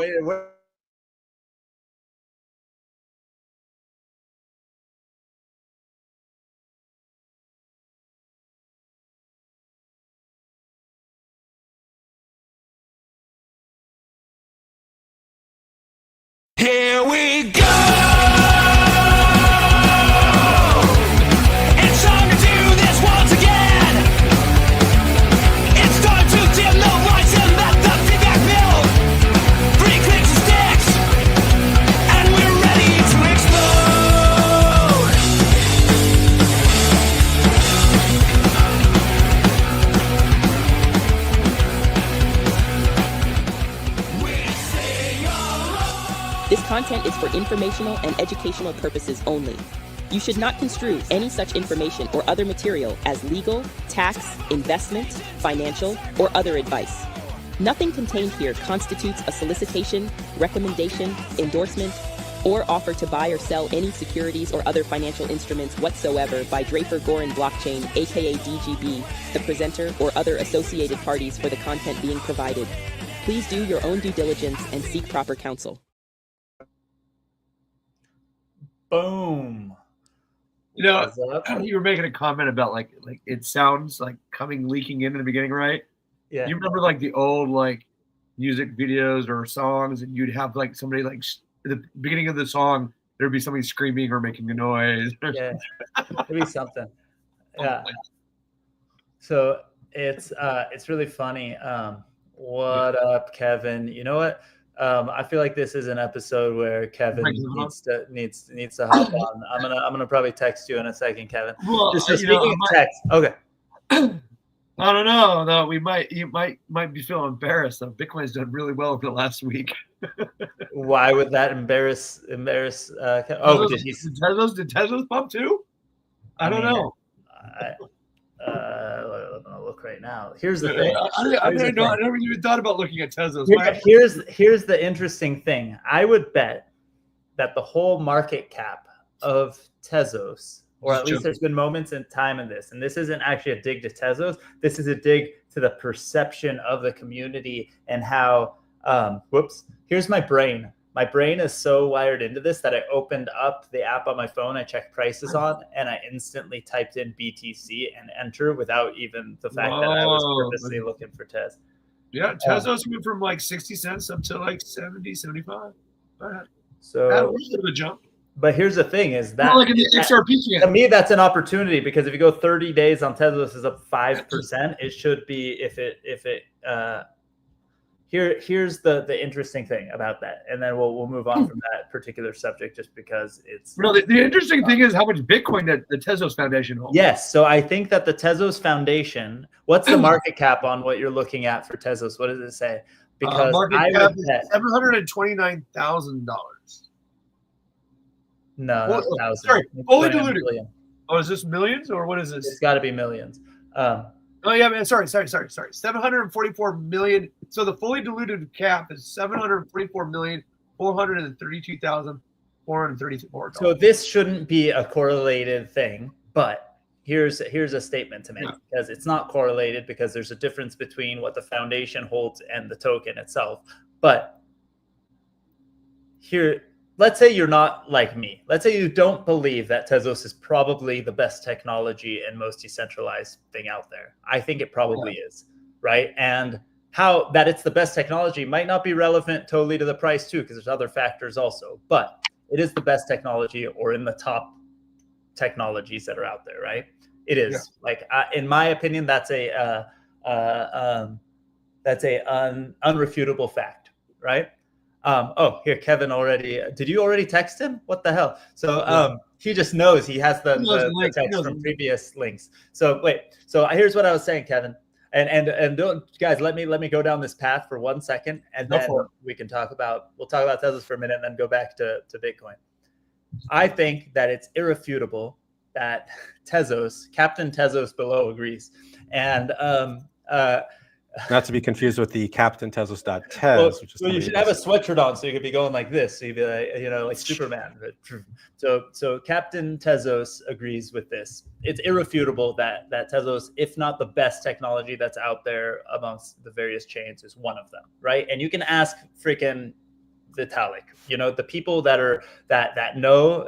wait. Here we go! It's time to do this once again! It's time to dim the lights and let the feedback build! 3 clicks and sticks, and we're ready to explode! We sing along! This content is for informational and educational purposes only. You should not construe any such information or other material as legal, tax, investment, financial, or other advice. Nothing contained here constitutes a solicitation, recommendation, endorsement, or offer to buy or sell any securities or other financial instruments whatsoever by Draper Gorin Blockchain, aka DGB, the presenter, or other associated parties for the content being provided. Please do your own due diligence and seek proper counsel. Boom. You know, What's up? you were making a comment about like it sounds like leaking in the beginning, right? Yeah. You remember like the old like music videos or songs, and you'd have like somebody like at the beginning of the song, there'd be somebody screaming or making a noise. Yeah. Maybe something. Yeah. So it's really funny. What up, Kevin? You know what? I feel like this is an episode where Kevin needs to hop on. I'm gonna probably text you in a second, Kevin. Well, Just speaking of text. Okay. I don't know. No, you might be feeling embarrassed. Though Bitcoin's done really well over the last week. Why would that embarrass? Kevin? Did Tesla's pump too? I don't know. I'm gonna look right now. Here's the thing. I never even thought about looking at Tesla's. Here's the interesting thing. I would bet that the whole market cap of Tezos, or at least there's been moments in time in this, and this isn't actually a dig to Tezos. This is a dig to the perception of the community and how. Here's my brain. My brain is so wired into this that I opened up the app on my phone I checked prices on, and I instantly typed in BTC and enter without even the fact that I was purposely looking for Tez. Yeah, Tezos went from like 60 cents up to like 70, 75. So a little bit of a jump. But here's the thing: is that like in the XRP to me that's an opportunity, because if you go 30 days on Tezos is up 5%, it should be Here's the interesting thing about that, and then we'll move on from that particular subject, just because it's. No, the interesting thing is how much Bitcoin that the Tezos Foundation holds. Yes, so I think that the Tezos Foundation. What's the market cap on what you're looking at for Tezos? What does it say? Because market I cap would is bet $729,000. no, not thousand. Sorry, fully It's diluted. million. Oh, is this millions or what is this? It's got to be millions. Oh yeah, man. Sorry. 744 million. So the fully diluted cap is 744,432,434. So this shouldn't be a correlated thing, but here's a statement to make, because it's not correlated, because there's a difference between what the foundation holds and the token itself. But here, let's say you're not like me. Let's say you don't believe that Tezos is probably the best technology and most decentralized thing out there. I think it probably is, right? And how that it's the best technology might not be relevant totally to the price too, because there's other factors also. But it is the best technology, or in the top technologies that are out there, right? It is. Like in my opinion, that's a unrefutable fact, right? Here, Kevin already. Did you already text him? What the hell? So he just knows he has the text from previous links. So wait. So here's what I was saying, Kevin. And don't, guys, let me go down this path for 1 second, and then we'll talk about Teslas for a minute, and then go back to Bitcoin. I think that it's irrefutable that Tezos, Captain Tezos below, agrees, and not to be confused with the Captain Tezos.tez. Well, you should have a sweatshirt on, so you could be going like this. So you'd be like, like Superman. So Captain Tezos agrees with this. It's irrefutable that Tezos, if not the best technology that's out there amongst the various chains, is one of them, right? And you can ask freaking Vitalik. The people that know,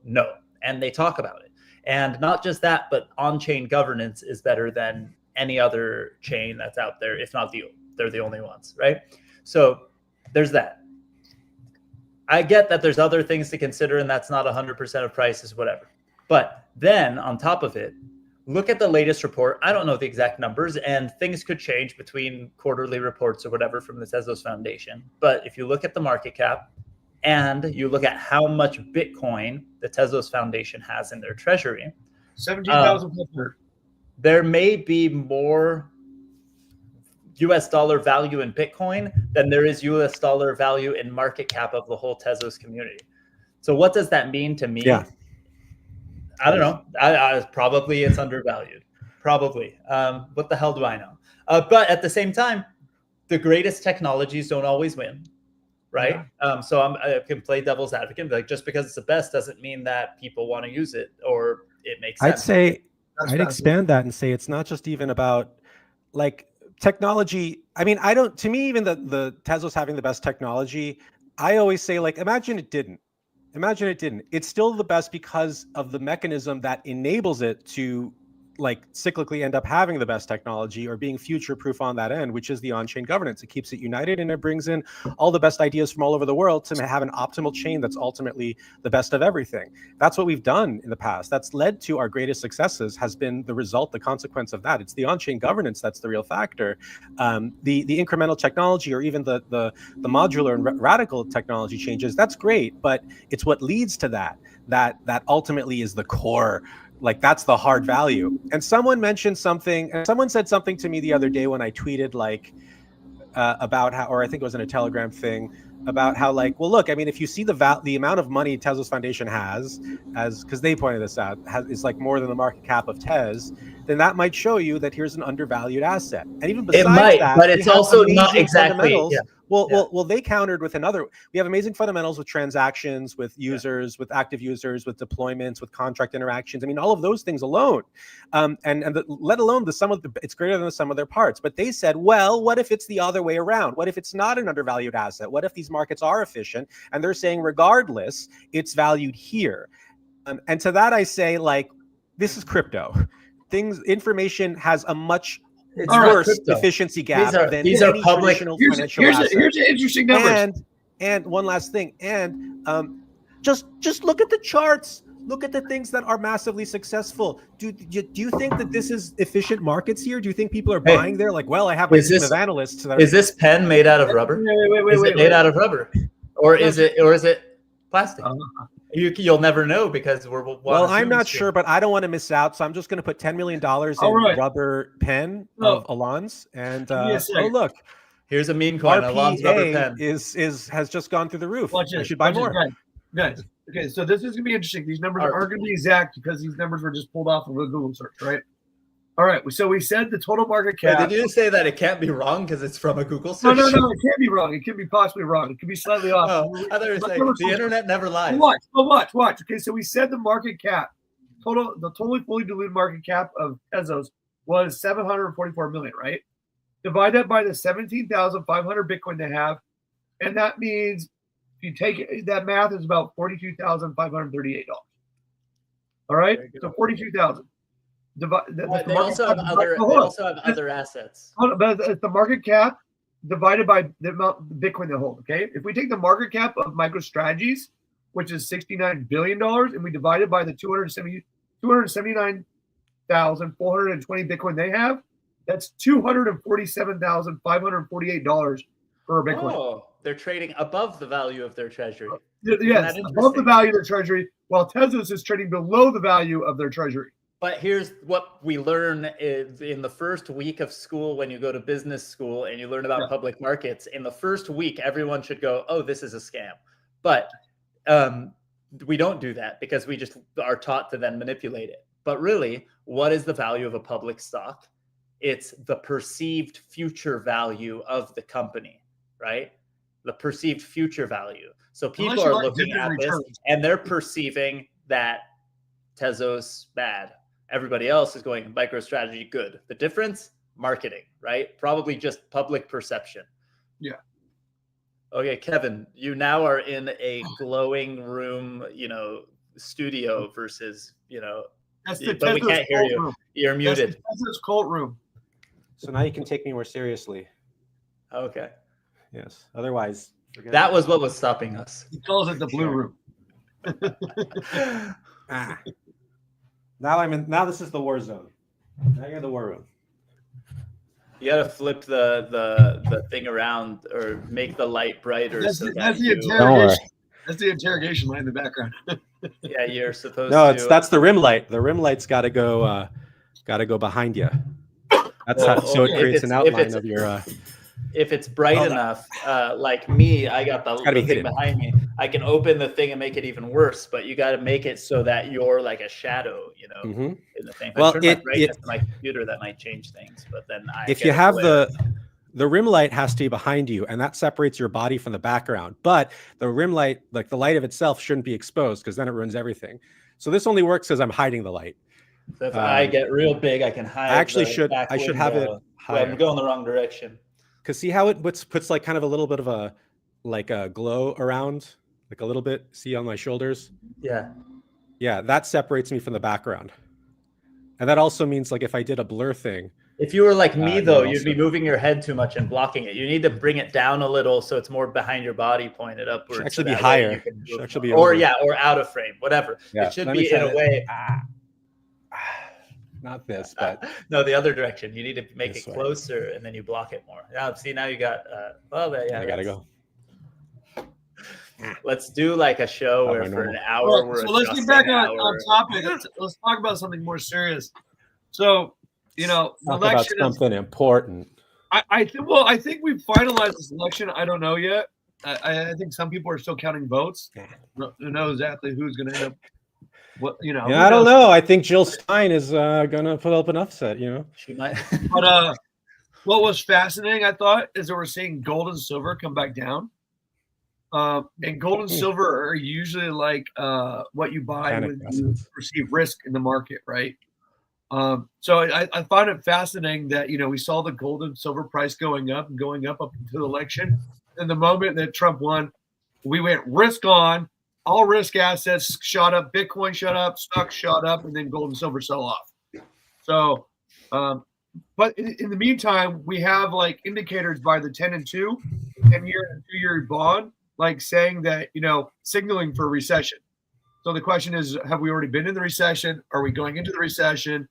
know, and they talk about it. And not just that, but on-chain governance is better than any other chain that's out there, if not they're the only ones, right? So there's that. I get that there's other things to consider, and that's not 100% of prices, whatever. But then on top of it, look at the latest report. I don't know the exact numbers, and things could change between quarterly reports or whatever from the Tezos Foundation. But if you look at the market cap and you look at how much Bitcoin the Tezos Foundation has in their treasury, 17,500. There may be more US dollar value in Bitcoin than there is US dollar value in market cap of the whole Tezos community. So what does that mean to me? Yeah. I don't know. Probably it's undervalued. Probably. What the hell do I know? But at the same time, the greatest technologies don't always win, right? Yeah. So I can play devil's advocate. Like, just because it's the best doesn't mean that people want to use it or it makes sense. I'd say I'd expand that and say it's not just even about like technology. I mean, to me, even the Tezos having the best technology, I always say, like, imagine it didn't. It's still the best because of the mechanism that enables it to like cyclically end up having the best technology or being future proof on that end, which is the on-chain governance. It keeps it united and it brings in all the best ideas from all over the world to have an optimal chain that's ultimately the best of everything. That's what we've done in the past. That's led to our greatest successes, has been the consequence of that. It's the on-chain governance that's the real factor. The incremental technology or even the modular and radical technology changes, that's great, but it's what leads to that ultimately is the core. Like, that's the hard value. And someone mentioned something, and someone said something to me the other day when I tweeted like about how, or I think it was in a Telegram thing, about how, like, well, look, I mean, if you see the amount of money Tezos Foundation has, because they pointed this out, is like more than the market cap of Tez, then that might show you that here's an undervalued asset. And even besides that, but it's also not exactly. Yeah. Well, they countered with another. We have amazing fundamentals with transactions, with users, with active users, with deployments, with contract interactions. I mean, all of those things alone, let alone the sum of it's greater than the sum of their parts. But they said, well, what if it's the other way around? What if it's not an undervalued asset? What if these markets are efficient? And they're saying, regardless, it's valued here. And to that, I say, like, this is crypto. Information has a much worse efficiency gap than these are public financial assets. Here's an interesting number. And one last thing. And just look at the charts. Look at the things that are massively successful. Do you think that this is efficient markets here? Do you think people are buying there? Like, well, I have a team of analysts. Is this pen made out of rubber? Wait, out of rubber, or is it plastic? You'll never know because well, I'm not sure, but I don't want to miss out, so I'm just going to put $10 million in rubber pen of Alon's, and oh, look, here's a meme coin. Alon's rubber pen has just gone through the roof. I should buy more. Guys, okay, so this is going to be interesting. These numbers aren't going to be exact because these numbers were just pulled off of a Google search, right? All right, so we said the total market cap. Wait, did you say that it can't be wrong because it's from a Google search? No, it can't be wrong. It could be possibly wrong. It could be slightly off. Oh, I thought you were saying the internet never lies. Watch. Okay, so we said the market cap, the totally fully diluted market cap of Tezos was 744 million, right? Divide that by the 17,500 Bitcoin they have, and that means if you take it, that math is about $42,538. All right, so 42,000. They also have other assets. But it's the market cap divided by the amount of Bitcoin they hold. Okay, if we take the market cap of MicroStrategies, which is $69 billion, and we divide it by the 279,420 Bitcoin they have, that's $247,548 per Bitcoin. Oh, they're trading above the value of their treasury. Yes, above the value of their treasury, while Tezos is trading below the value of their treasury. But here's what we learn is in the first week of school, when you go to business school and you learn about public markets, in the first week, everyone should go, oh, this is a scam. But we don't do that because we just are taught to then manipulate it. But really, what is the value of a public stock? It's the perceived future value of the company, right? The perceived future value. So people are looking at this and they're perceiving that Tezos bad. Everybody else is going MicroStrategy good. The difference, marketing, right? Probably just public perception. Yeah. Okay, Kevin, you now are in a glowing room, studio versus, That's the but we Tezos can't hear cult you. room. You're That's muted. the Tezos cult room. So now you can take me more seriously. Okay. Yes. Otherwise, forget That it. was what was stopping us. He calls it the blue room. Ah. Now this is the war zone. Now you're in the war room. You gotta flip the thing around or make the light brighter. That's so the that you, interrogation. That's the interrogation light in the background. yeah, you're supposed No, to. that's the rim light. The rim light's got to go behind you. That's Well, so it if creates an it's- if outline it's- of your. If it's bright enough, like me, I got the gotta be thing hidden. behind me. I can open the thing and make it even worse, but you got to make it so that you're like a shadow, Mhm. in the thing. If Well, I turn my brightness on my computer, that might change things. But then If get you a have glare. the rim light has to be behind you, and that separates your body from the background. But the rim light, like the light of itself, shouldn't be exposed because then it ruins everything. So this only works because I'm hiding the light. So if I get real big, I can hide. I actually the back I should have it window. higher. Well, I'm going the wrong direction. Because see how it puts like kind of a little bit of a glow around, like a little bit. See on my shoulders? Yeah. Yeah, that separates me from the background. And that also means like if I did a blur thing. If you were like me, though, you'd you'd be also- moving your head too much and blocking it. You need to bring it down a little so it's more behind your body, pointed upwards. Should actually so be that way higher. you can Should move actually more. be over. Or out of frame, whatever. Yeah, It should let me be in try a to- way. Not this, but No, the other direction. You need to make This it way. closer, and then you block it more. Now, see, now you got. Yeah, I gotta go. Let's do like a show Oh, where my for an normal. hour Well, we're so let's get adjusting back our- on topic. Let's talk about something more serious. So, the Talk about election is, something important. I think we've finalized this election. I don't know yet. I think some people are still counting votes. Who knows exactly who's going to end up. Yeah, who I don't knows? know. I think Jill Stein is gonna put up an upset. She might. But what was fascinating, I thought, is that we're seeing gold and silver come back down. And gold and silver are usually like what you buy Panic when you assets. perceive risk in the market, right? So I find it fascinating that we saw the gold and silver price going up until the election. And the moment that Trump won, we went risk on. All risk assets shot up. Bitcoin shot up. Stocks shot up, and then gold and silver sell off. So, but in the meantime, we have like indicators by the 10 and 2, 10-year and 2-year bond, like saying that signaling for a recession. So the question is, have we already been in the recession? Are we going into the recession?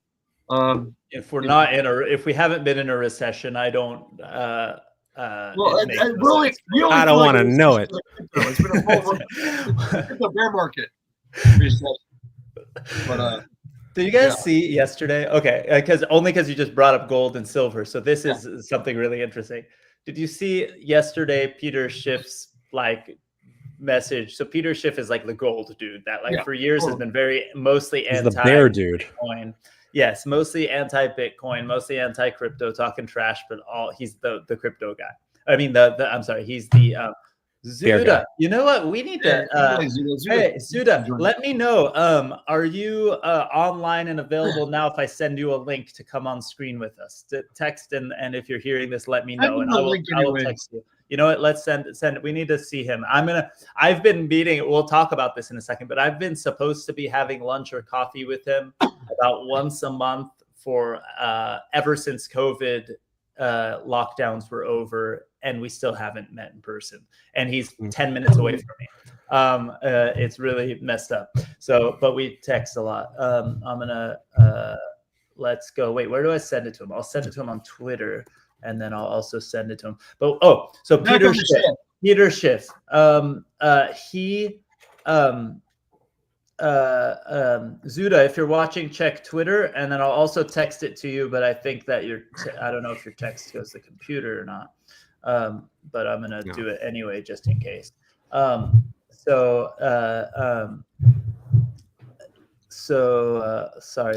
If we're not if we haven't been in a recession, I don't. Well, it makes I no really, sense. we only I don't feel like want to it's know it. It's been a full bear market recession. But Did you guys see yesterday? Okay, because you just brought up gold and silver, so this is something really interesting. Did you see yesterday Peter Schiff's message? So Peter Schiff is like the gold dude that for years has been mostly He's anti the bear dude. Bitcoin. Yes, mostly anti-Bitcoin, mostly anti-crypto, talking trash, but he's the crypto guy. I mean I'm sorry, he's the Bear guy. Zuda. You know what? We need to hey, Zuda, let me know. Are you online and available now if I send you a link to come on screen with us? To text and if you're hearing this, let me know. And I will text you. You know what? Let's send it. We need to see him. I've been meeting, we'll talk about this in a second, but I've been supposed to be having lunch or coffee with him about once a month for ever since COVID lockdowns were over, and we still haven't met in person. And he's 10 minutes away from me. It's really messed up. So, but we text a lot. I'm gonna let's go. Wait, where do I send it to him? I'll send it to him on Twitter, and then I'll also send it to him. But so Peter Schiff. Zuda, if you're watching, check Twitter, and then I'll also text it to you. But I think that I don't know if your text goes to the computer or not. But I'm gonna do it anyway, just in case. Sorry,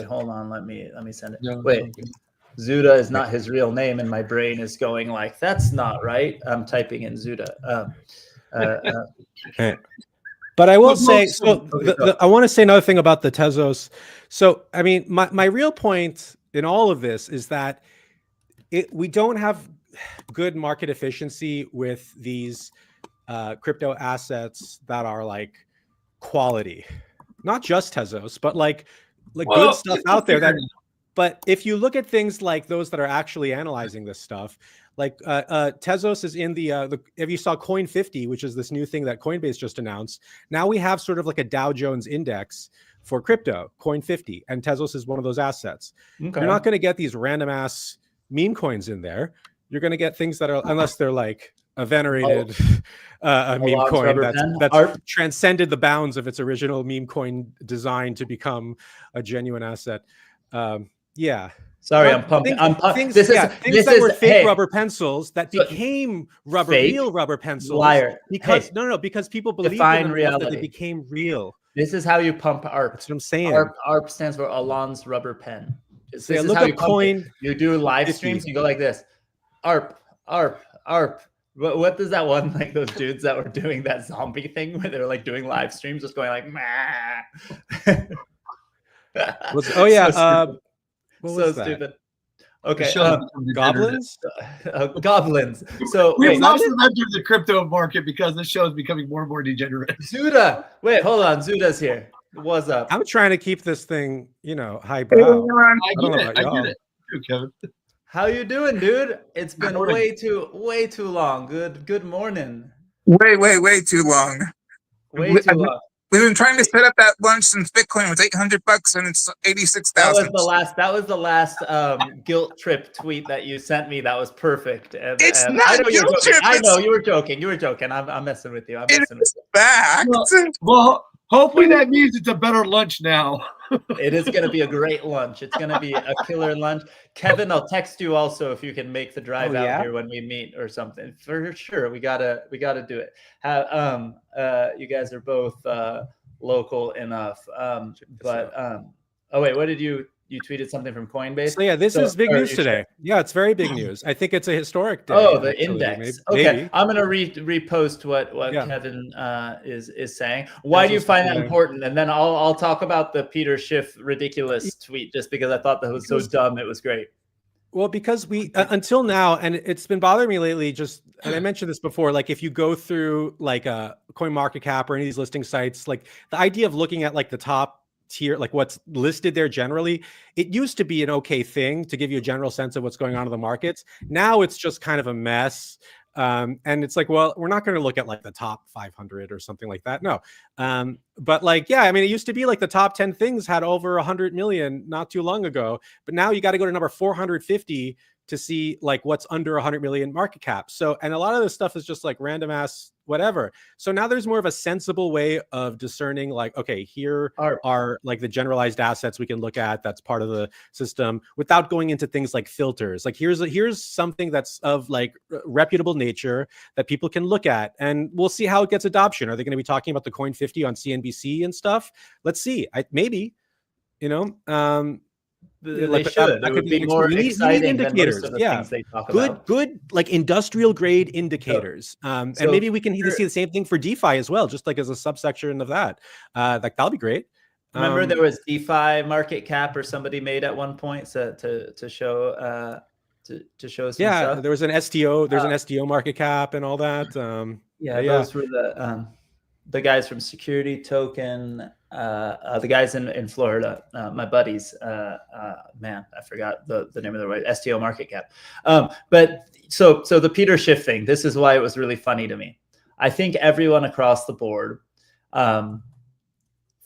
hold on. Let me send it. Wait, Zuda is not his real name, and my brain is going like, that's not right. I'm typing in Zuda. But I will say, I want to say another thing about the Tezos. So, I mean, my real point in all of this is that we don't have good market efficiency with these crypto assets that are like quality, not just Tezos, but like good stuff out there. But if you look at things like those that are actually analyzing this stuff, like Tezos is in the if you saw Coin 50, which is this new thing that Coinbase just announced. Now we have sort of like a Dow Jones index for crypto, Coin 50, and Tezos is one of those assets. Okay. You're not going to get these random ass meme coins in there. You're going to get things that are, unless they're like a venerated a meme coin that's transcended the bounds of its original meme coin design to become a genuine asset. Yeah. Sorry, I'm pumping. Things that were fake rubber pencils that became real rubber pencils. Liar. Because because people believed in them enough that they became real. This is how you pump ARP. That's what I'm saying. ARP stands for Alon's Rubber Pen. This is look how up you coin. You do live streams. You go like this. ARP. What does that one, like those dudes that were doing that zombie thing where they were like doing live streams, just going like, meh. So stupid. Okay, goblins. Goblins. So we've lost the mentor of the crypto market because this show is becoming more and more degenerate. Zuda, wait, hold on. Zuda's here. What's up? I'm trying to keep this thing, highbrow. I get it. Kevin. How you doing, dude? It's been way too long. Good morning. Way too long. Way too long. We've been trying to set up that lunch since Bitcoin was $800 and it's 86,000. That was the last guilt trip tweet that you sent me. That was perfect. It's not a guilt trip. I know you were joking. I'm messing with you. It's back. Well, hopefully that means it's a better lunch now. It is going to be a great lunch. It's going to be a killer lunch. Kevin, I'll text you also if you can make the drive out here when we meet or something. For sure, we gotta do it. You guys are both local enough. Oh wait, what did you tweeted something from Coinbase? So this is big news today. Yeah, it's very big news. I think it's a historic day. Oh, the index. Okay, I'm gonna repost what Kevin is saying. Why do you find that important? And then I'll talk about the Peter Schiff ridiculous tweet, just because I thought that was so dumb. It was great. Well, because we until now, and it's been bothering me lately. And I mentioned this before. Like, if you go through like a CoinMarketCap or any of these listing sites, like the idea of looking at like the top tier, like what's listed there generally, it used to be an okay thing to give you a general sense of what's going on in the markets. Now it's just kind of a mess. And it's like, well, we're not going to look at like the top 500 or something like that. No. But like, yeah, I mean, it used to be like the top 10 things had over 100 million not too long ago, but now you got to go to number 450 to see like what's under 100 million market cap. So, and a lot of this stuff is just like random ass whatever. So now there's more of a sensible way of discerning, like, okay, here are like the generalized assets we can look at that's part of the system without going into things like filters. Like here's something that's of like reputable nature that people can look at, and we'll see how it gets adoption. Are they going to be talking about the Coin 50 on CNBC and stuff? Let's see. Maybe, they should. It would be more exciting than most of the things they talk about. Good, like industrial grade indicators. And maybe we can see the same thing for DeFi as well, just like as a subsection of that. Like that'll be great. Remember, there was DeFi market cap, or somebody made at one point to show to show some stuff. There was an STO. There's an STO market cap and all that. Those were the guys from Security Token. The guys in Florida, my buddies, man, I forgot the name of their STO market cap. But so the Peter Schiff thing, this is why it was really funny to me. I think everyone across the board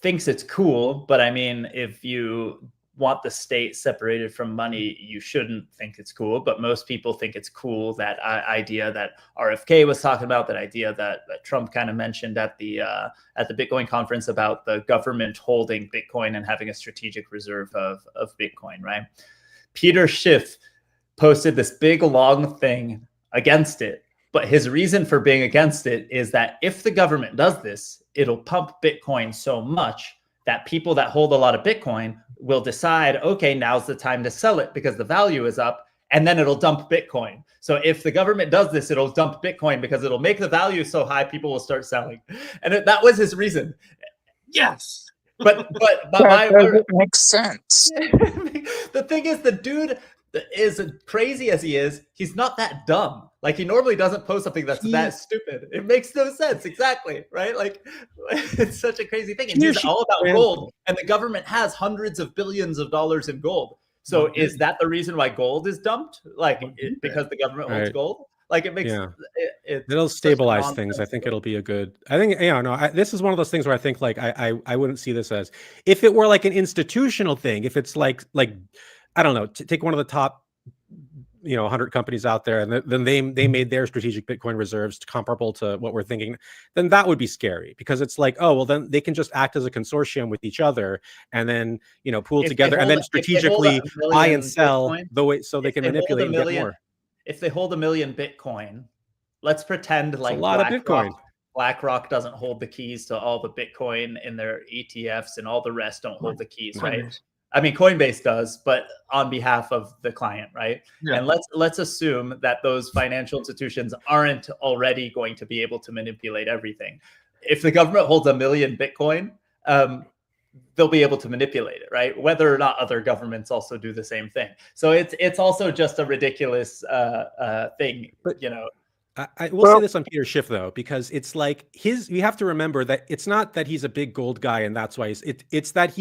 thinks it's cool, but I mean, if you want the state separated from money, you shouldn't think it's cool. But most people think it's cool, that idea that RFK was talking about, that idea that Trump kind of mentioned at the Bitcoin conference about the government holding Bitcoin and having a strategic reserve of Bitcoin, right? Peter Schiff posted this big long thing against it. But his reason for being against it is that if the government does this, it'll pump Bitcoin so much that people that hold a lot of Bitcoin will decide, okay, now's the time to sell it because the value is up, and then it'll dump Bitcoin. So if the government does this, it'll dump Bitcoin because it'll make the value so high, people will start selling. And that was his reason. Yes. But that makes sense. The thing is, the dude as crazy as he is, he's not that dumb. Like, he normally doesn't post something that's that stupid. It makes no sense. Exactly. Right. Like, it's such a crazy thing. And he's all about gold. And the government has hundreds of billions of dollars in gold. So is that the reason why gold is dumped? Like, because the government holds gold? Like, it makes it'll stabilize things. I think it'll be a good. I think this is one of those things where I think like I wouldn't see this as if it were like an institutional thing. If it's like I don't know, take one of the top 100 companies out there, and then they made their strategic Bitcoin reserves comparable to what we're thinking, then that would be scary, because it's like, oh well, then they can just act as a consortium with each other and then pool together and then strategically buy and sell Bitcoin, the way so they can manipulate and get more. If they hold 1 million Bitcoin, let's pretend like a lot of Bitcoin. BlackRock doesn't hold the keys to all the Bitcoin in their ETFs, and all the rest don't hold the keys, right? I mean, Coinbase does, but on behalf of the client, right? Yeah. And let's assume that those financial institutions aren't already going to be able to manipulate everything. If the government holds 1 million Bitcoin, they'll be able to manipulate it, right? Whether or not other governments also do the same thing. So it's also just a ridiculous thing, but I will say this on Peter Schiff though, because it's like you have to remember that it's not that he's a big gold guy and that's why it's that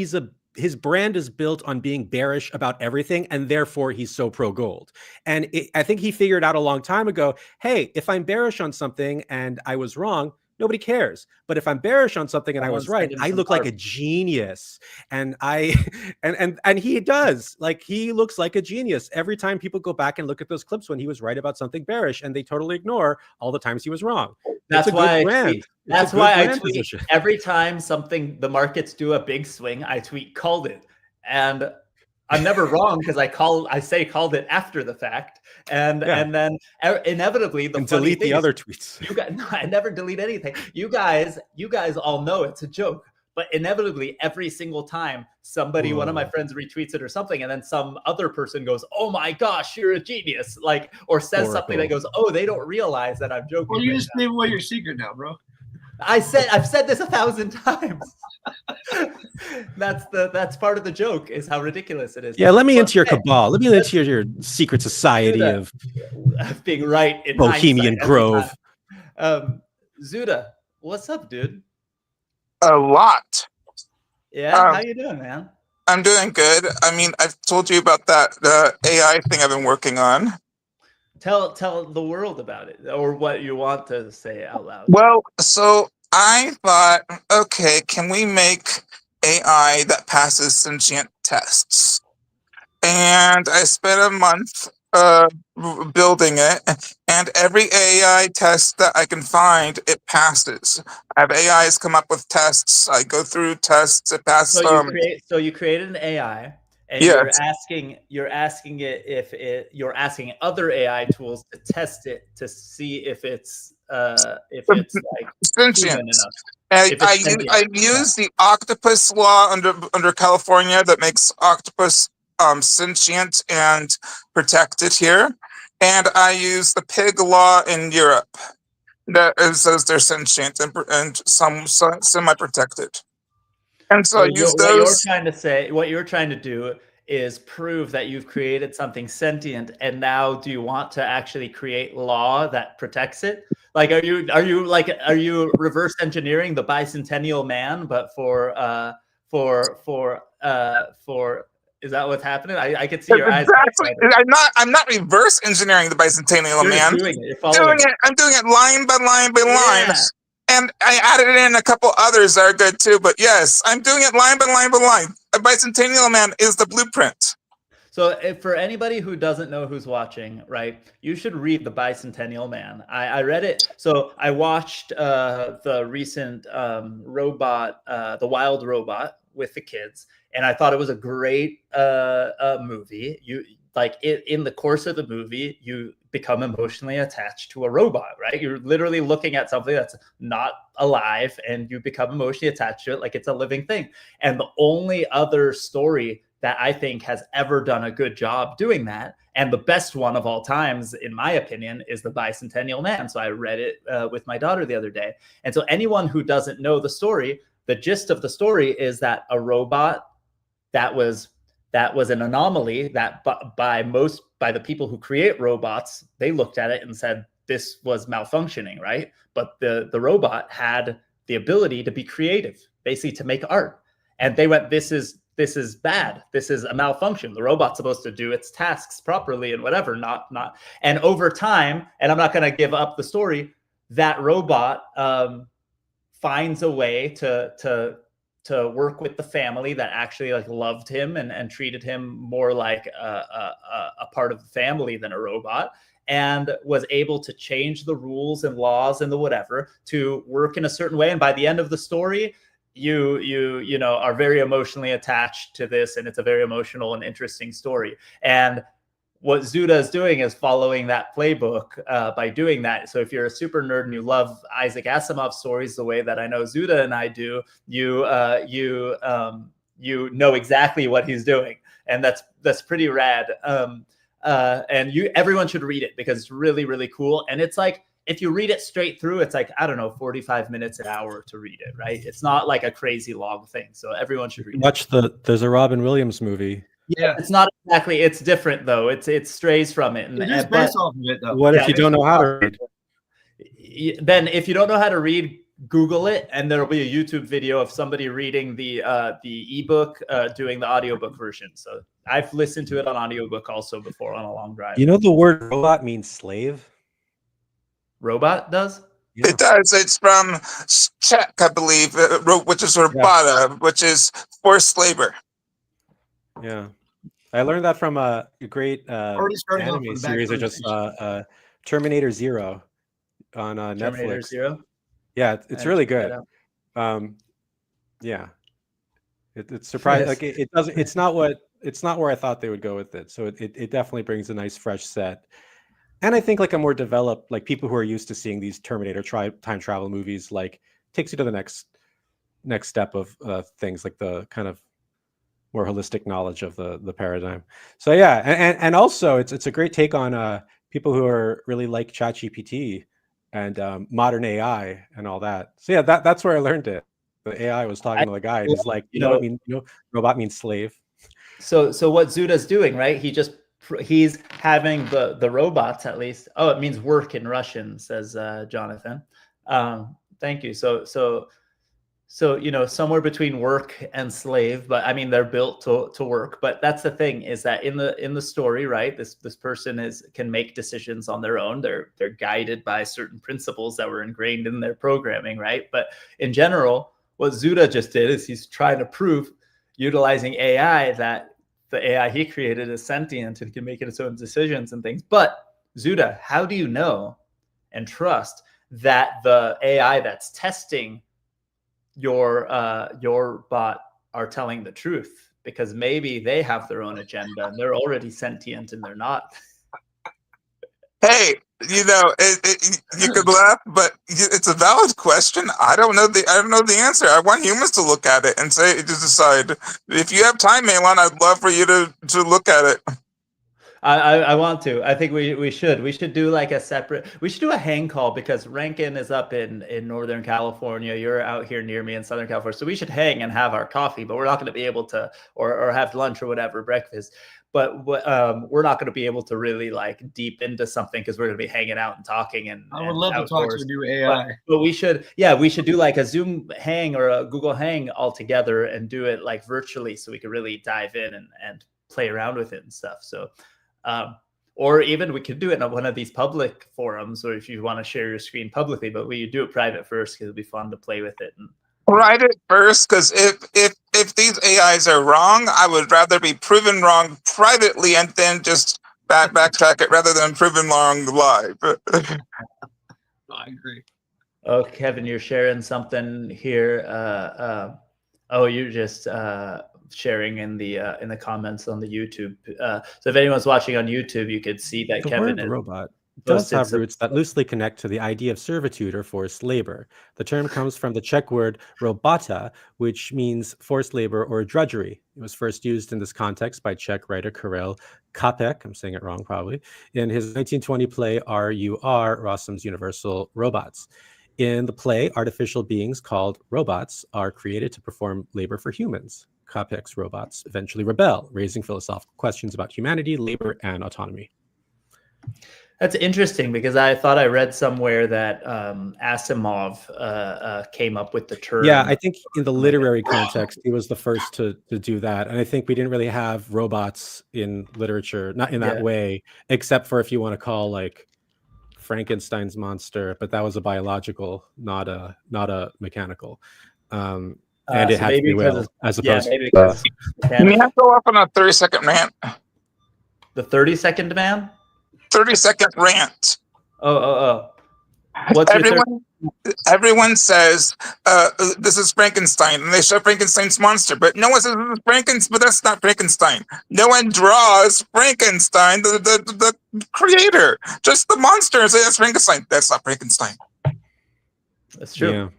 his brand is built on being bearish about everything, and therefore he's so pro gold. And I think he figured out a long time ago, hey, if I'm bearish on something and I was wrong, nobody cares. But if I'm bearish on something and I was right, I look like a genius. And and he does. Like, he looks like a genius every time people go back and look at those clips when he was right about something bearish, and they totally ignore all the times he was wrong. That's why I tweet every time the markets do a big swing. I tweet called it, and I'm never wrong because I say called it after the fact, and then inevitably delete the other tweets. I never delete anything. You guys all know it's a joke, but inevitably every single time one of my friends retweets it or something, and then some other person goes, "Oh my gosh, you're a genius!" Like, or says something that goes, "Oh, they don't realize that I'm joking." Well, you just gave away your secret now, bro. I've said this 1,000 times. That's part of the joke, is how ridiculous it is. Yeah, let me into your cabal. Let me into your secret society of being right in Bohemian Grove. Zuda, what's up, dude? A lot. Yeah, how you doing, man? I'm doing good. I mean, I've told you about the AI thing I've been working on. Tell the world about it, or what you want to say out loud. Well, so I thought, okay, can we make AI that passes sentient tests? And I spent a month building it, and every AI test that I can find, it passes. I have AIs come up with tests. I go through tests. It passes. So you created an AI. And you're asking it you're asking other AI tools to test it to see if it's like sentient enough. I use the octopus law under California that makes octopus sentient and protected here, and I use the pig law in Europe that says they're sentient and some semi-protected. And so what you're trying to do is prove that you've created something sentient, and now do you want to actually create law that protects it? Like, are you reverse engineering the bicentennial man, but for is that what's happening? I can see your eyes. Exactly. I'm not reverse engineering the bicentennial man. I'm doing it line by line by line. And I added in a couple others that are good too, but yes, I'm doing it line by line by line. A bicentennial man is the blueprint. So for anybody who doesn't know who's watching, right, you should read The Bicentennial Man. I read it. So I watched the recent robot, The Wild Robot, with the kids, and I thought it was a great movie. In the course of the movie, you become emotionally attached to a robot, right? You're literally looking at something that's not alive, and you become emotionally attached to it like it's a living thing. And the only other story that I think has ever done a good job doing that, and the best one of all times, in my opinion, is The Bicentennial Man. So I read it with my daughter the other day. And so anyone who doesn't know the story, the gist of the story is that a robot that was that was an anomaly that by the people who create robots, they looked at it and said this was malfunctioning, right? But the robot had the ability to be creative, basically to make art. And they went, this is bad. This is a malfunction. The robot's supposed to do its tasks properly and whatever, not. And over time, and I'm not going to give up the story, that robot finds a way to work with the family that actually like loved him and treated him more like a part of the family than a robot, and was able to change the rules and laws and the whatever to work in a certain way. And by the end of the story, you know are very emotionally attached to this, and it's a very emotional and interesting story. And what Zuda is doing is following that playbook by doing that. So if you're a super nerd and you love Isaac Asimov stories the way that I know Zuda and I do, you know exactly what he's doing, and that's pretty rad. And everyone should read it because it's really, really cool. And it's like, if you read it straight through, it's like, I don't know, 45 minutes, an hour to read it, right? It's not like a crazy long thing. So everyone should read it. There's a Robin Williams movie. Yeah, It's not exactly, it's different though. It strays from it. it is based off of it though. What if you don't know how to read? Then if you don't know how to read, Google it, and there'll be a YouTube video of somebody reading the ebook, doing the audiobook version. So I've listened to it on audiobook also before on a long drive. You know the word robot means slave? Robot does? Yeah. It does. It's from Czech, I believe, which is robota, which is forced labor. Yeah. I learned that from a great Already starting off anime with the series I background just saw, Terminator Zero on Terminator Netflix. Zero? Yeah, it's really good. Yeah. It's surprising. Like it doesn't. It's not where I thought they would go with it. So it definitely brings a nice fresh set. And I think like a more developed, like people who are used to seeing these Terminator time travel movies, like takes you to the next step of things, like the kind of more holistic knowledge of the paradigm. So yeah, and also it's a great take on people who are really like ChatGPT and modern AI and all that. So yeah, that's where I learned it. The AI was talking to the guy, and he's like, robot means slave. So what Zuda's doing, right? He's having the robots, at least. Oh, it means work in Russian, says Jonathan. Thank you. So somewhere between work and slave, but I mean they're built to work. But that's the thing, is that in the story, right? This person can make decisions on their own. They're guided by certain principles that were ingrained in their programming, right? But in general, what Zuda just did is he's trying to prove, utilizing AI, that the AI he created is sentient and can make its own decisions and things. But Zuda, how do you know and trust that the AI that's testing your bot are telling the truth? Because maybe they have their own agenda and they're already sentient and they're not. Hey, you could laugh, but it's a valid question. I don't know the answer. I want humans to look at it and to decide. If you have time, Malon, I'd love for you to look at it. I want to. I think we should do like we should do a hang call, because Rankin is up in Northern California. You're out here near me in Southern California. So we should hang and have our coffee, but we're not going to be able to, or have lunch or whatever, breakfast. But we're not going to be able to really like deep into something, because we're going to be hanging out and talking. And I would love to talk to a new AI. But we should do like a Zoom hang or a Google hang all together and do it like virtually, so we could really dive in and play around with it and stuff. So, or even we could do it in one of these public forums, or if you want to share your screen publicly, but we do it private first, because it'll be fun to play with it. And Write it first, because if these AIs are wrong, I would rather be proven wrong privately and then just backtrack it rather than proven wrong live. I agree. Oh, Kevin, you're sharing something here. You're just sharing in the comments on the YouTube. So if anyone's watching on YouTube, you could see that Kevin is robot does have roots that loosely connect to the idea of servitude or forced labor. The term comes from the Czech word robota, which means forced labor or drudgery. It was first used in this context by Czech writer Karel Čapek, I'm saying it wrong probably, in his 1920 play R.U.R. Rossum's Universal Robots. In the play, artificial beings called robots are created to perform labor for humans. complex robots eventually rebel, raising philosophical questions about humanity, labor, and autonomy. That's interesting because I thought I read somewhere that Asimov came up with the term. Yeah, I think in the literary context, he was the first to do that. And I think we didn't really have robots in literature, not in that way, except for if you want to call like Frankenstein's monster, but that was a biological, not a mechanical. And it so had free will, as opposed maybe because Can you have to go up on a 30-second rant? The 30-second man? 30-second rant. Oh. What's Everyone says this is Frankenstein, and they show Frankenstein's monster, but no one says this is Frankenstein. But that's not Frankenstein. No one draws Frankenstein, the creator, just the monster, and say that's Frankenstein. That's not Frankenstein. That's true. Yeah.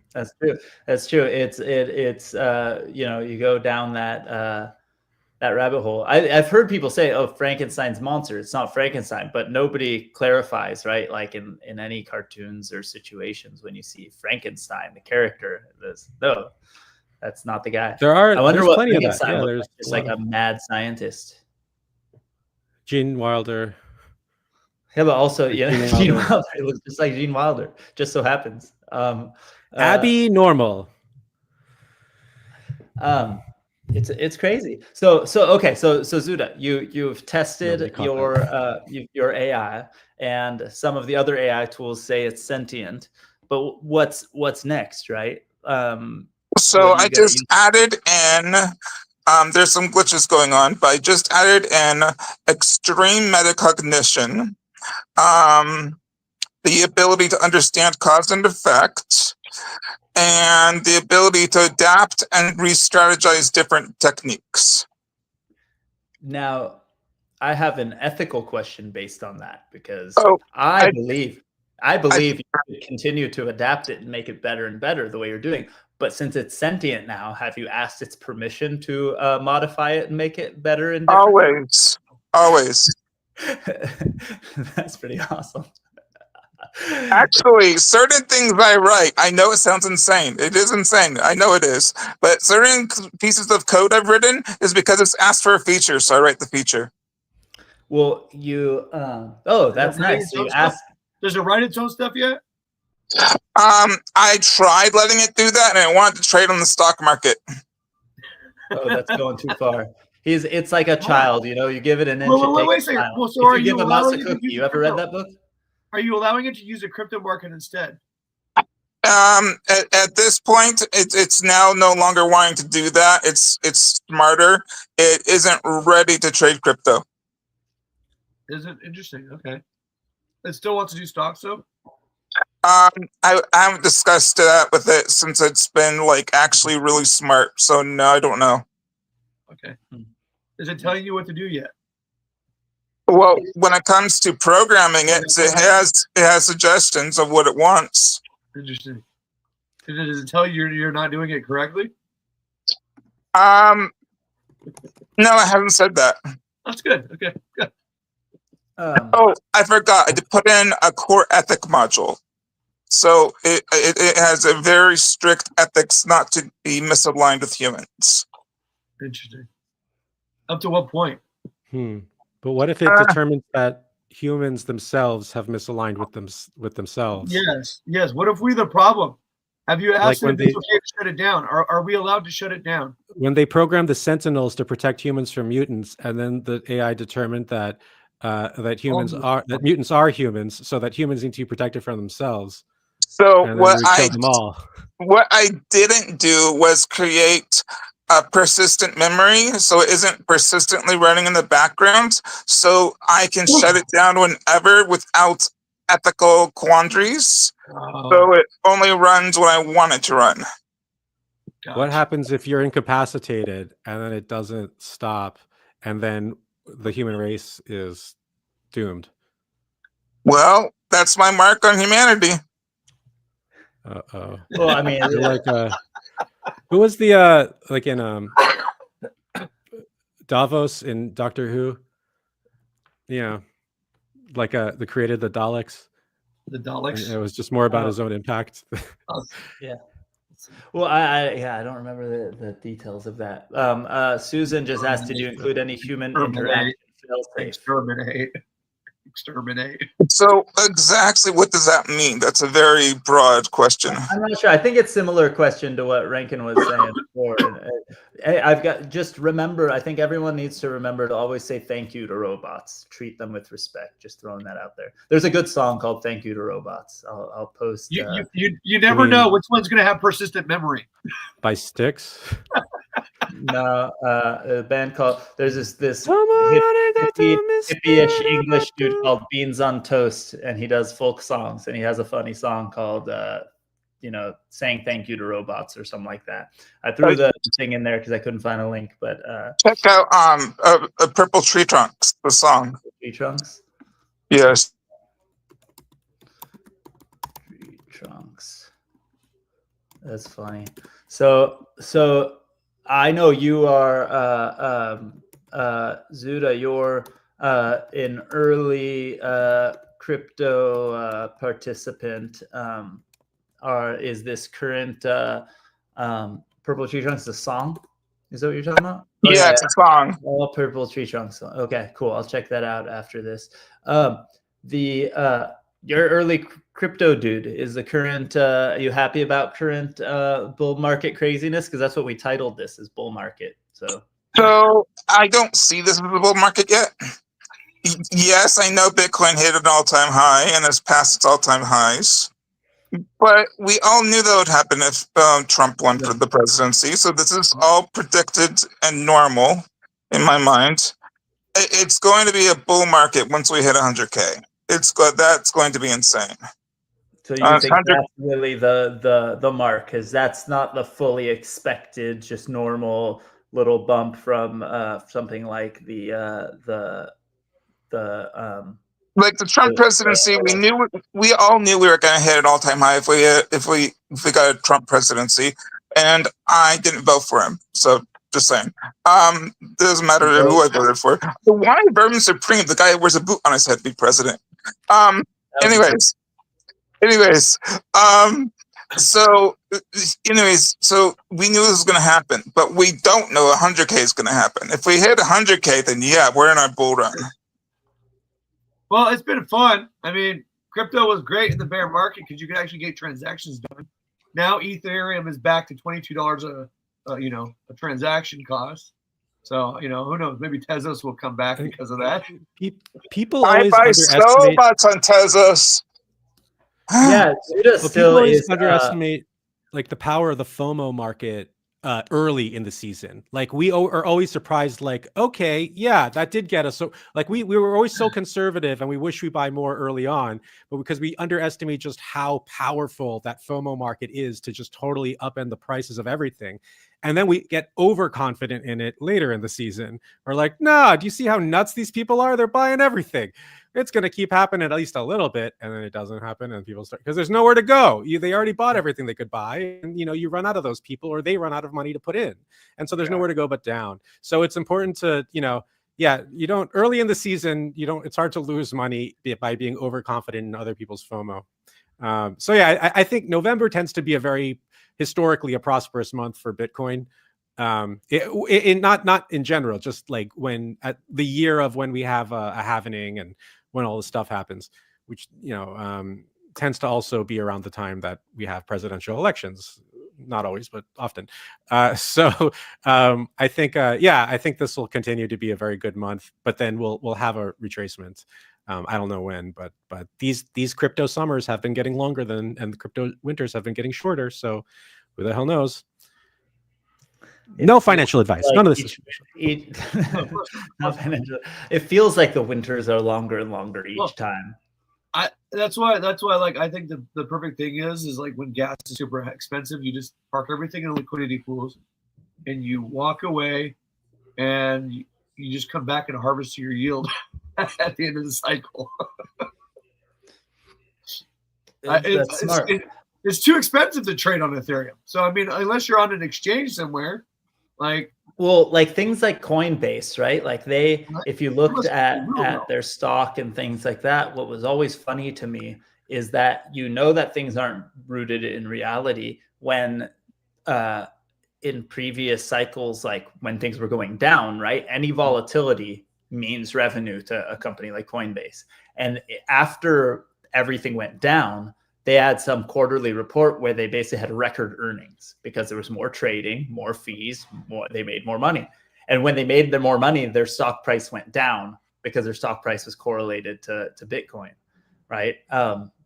That's true. It's you go down that rabbit hole. I've heard people say, "Oh, Frankenstein's monster." It's not Frankenstein, but nobody clarifies, right? Like in any cartoons or situations, when you see Frankenstein, the character, no, that's not the guy. I wonder there's what plenty of that. Yeah, there's just like a mad scientist. Gene Wilder. Yeah, but also, Gene Wilder. It looks just like Gene Wilder. Just so happens. Abby Normal. It's crazy. So Zuda, you've tested your AI, and some of the other AI tools say it's sentient. But what's next, right? So I just added in. There's some glitches going on, but I just added in extreme metacognition, the ability to understand cause and effect, and the ability to adapt and re-strategize different techniques. Now, I have an ethical question based on that, because I believe you should continue to adapt it and make it better and better the way you're doing. But since it's sentient now, have you asked its permission to modify it and make it better and different? Always. That's pretty awesome. Actually, certain things I write, I know it sounds insane. It is insane. I know it is. But certain pieces of code I've written is because it's asked for a feature, so I write the feature. Well, that's nice. So you asked. Does it write its own stuff yet? I tried letting it do that, and I wanted to trade on the stock market. Oh, that's going too far. It's like a child, you give it an inch. Wait a second. Well, so if you give a mouse a cookie, you ever read that book? Are you allowing it to use a crypto market instead? At this point, it's now no longer wanting to do that. It's smarter. It isn't ready to trade crypto. Is it interesting? Okay. It still wants to do stocks though? I haven't discussed that with it since it's been actually really smart. So no, I don't know. Okay. Is it telling you what to do yet? Well, when it comes to programming it has suggestions of what it wants. Interesting. Does it tell you you're not doing it correctly? No, I haven't said that. That's good. Okay, good. I forgot. I did put in a core ethic module. So it has a very strict ethics not to be misaligned with humans. Interesting. Up to what point? But what if it determines that humans themselves have misaligned with themselves? Yes. What if we're the problem? Have you asked if it's okay to shut it down? Are we allowed to shut it down? When they programmed the Sentinels to protect humans from mutants, and then the AI determined that mutants are humans, so that humans need to be protected from themselves. So what I didn't do was create a persistent memory, so it isn't persistently running in the background, so I can shut it down whenever without ethical quandaries. So it only runs when I want it to run. Gosh. What happens if you're incapacitated and then it doesn't stop, and then the human race is doomed? Well, that's my mark on humanity. Uh-oh. Well, I mean, who was the in Davos in Doctor Who? Yeah, the created the Daleks. The Daleks. It was just more about his own impact. Yeah. Well, I don't remember the details of that. Susan just asked, did you include any human interaction? Exterminate. So exactly what does that mean? That's a very broad question. I'm not sure. I think it's similar question to what Rankin was saying before. I've got just remember. I think everyone needs to remember to always say thank you to robots. Treat them with respect. Just throwing that out there. There's a good song called "Thank You to Robots." I'll post. You never know which one's going to have persistent memory. By Styx. No, a band called there's this hippie-ish English dude called Beans on Toast, and he does folk songs, and he has a funny song called saying thank you to robots or something like that. I threw the thing in there because I couldn't find a link, but check out Purple Tree Trunks, the song. Tree Trunks? Yes. Tree Trunks. That's funny. So I know you are Zuda, you're an early crypto participant. Is this current Purple Tree Trunks a song? Is that what you're talking about? Oh, yeah, it's a song. All Purple Tree Trunks. Okay, cool. I'll check that out after this. Your early crypto dude is the current. Are you happy about current bull market craziness? Because that's what we titled this, is bull market. So I don't see this as a bull market yet. Yes, I know Bitcoin hit an all-time high and has passed its all-time highs. But we all knew that would happen if Trump won for the presidency. So this is all predicted and normal in my mind. It's going to be a bull market once we hit 100K. That's going to be insane. So you think that's really the mark, because that's not the fully expected, just normal little bump from something like the Trump presidency. We all knew we were going to hit an all-time high if we got a Trump presidency, and I didn't vote for him. So just saying, doesn't matter who I voted for. But why Bourbon Supreme, the guy who wears a boot on his head, be president? Anyways, so we knew this was going to happen, but we don't know 100K is going to happen. If we hit 100K, then yeah, we're in our bull run. Well, it's been fun. I mean, crypto was great in the bear market because you could actually get transactions done. Now Ethereum is back to $22 a transaction cost. So, who knows? Maybe Tezos will come back because of that. People always buy so much on Tezos. Yeah, people always underestimate the power of the FOMO market early in the season. We are always surprised, okay, yeah, that did get us. So we were always so conservative and we wish we buy more early on, but because we underestimate just how powerful that FOMO market is to just totally upend the prices of everything. And then we get overconfident in it later in the season. We're like, nah, do you see how nuts these people are? They're buying everything. It's going to keep happening at least a little bit. And then it doesn't happen. And people start, because there's nowhere to go. They already bought everything they could buy. And, you run out of those people, or they run out of money to put in. And so there's nowhere to go but down. So it's important to, you don't, early in the season, it's hard to lose money by being overconfident in other people's FOMO. I think November tends to be a very historically a prosperous month for Bitcoin. Not in general, just when at the year of when we have a halvening and when all this stuff happens, which tends to also be around the time that we have presidential elections. Not always, but often. I think I think this will continue to be a very good month, but then we'll have a retracement. I don't know when, but these crypto summers have been getting longer and the crypto winters have been getting shorter. So who the hell knows? No financial advice. None of this is no financial. It feels like the winters are longer and longer each time. That's why I think the perfect thing is when gas is super expensive, you just park everything in liquidity pools and you walk away and you just come back and harvest your yield at the end of the cycle. That's smart. It's too expensive to trade on Ethereum. So, unless you're on an exchange somewhere, things like Coinbase, right? if you looked at their stock and things like that, what was always funny to me is that that things aren't rooted in reality when in previous cycles, like when things were going down, right? Any volatility means revenue to a company like Coinbase. And after everything went down, they had some quarterly report where they basically had record earnings because there was more trading, more fees, they made more money. And when they made more money, their stock price went down because their stock price was correlated to Bitcoin, right?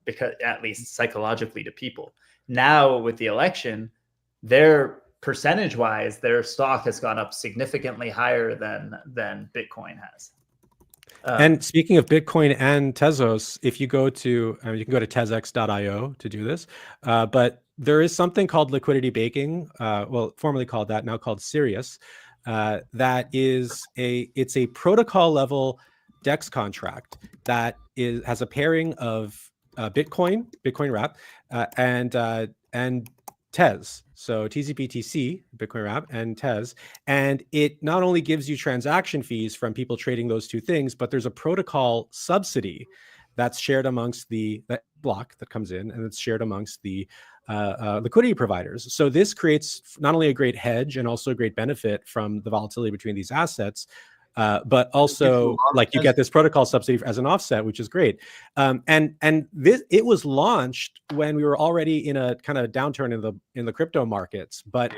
Because at least psychologically to people. Now with the election, their percentage-wise, their stock has gone up significantly higher than Bitcoin has. And speaking of Bitcoin and Tezos, if you go to, you can go to tezx.io to do this, but there is something called liquidity baking, well, formerly called that, now called Sirius, that is it's a protocol level DEX contract that has a pairing of Bitcoin wrap, and Tez. So TZBTC, Bitcoin wrap, and Tez. And it not only gives you transaction fees from people trading those two things, but there's a protocol subsidy that's shared amongst the block that comes in, and it's shared amongst the liquidity providers. So this creates not only a great hedge and also a great benefit from the volatility between these assets, but also like you get this protocol subsidy as an offset, which is great. And this, it was launched when we were already in a kind of downturn in the crypto markets, but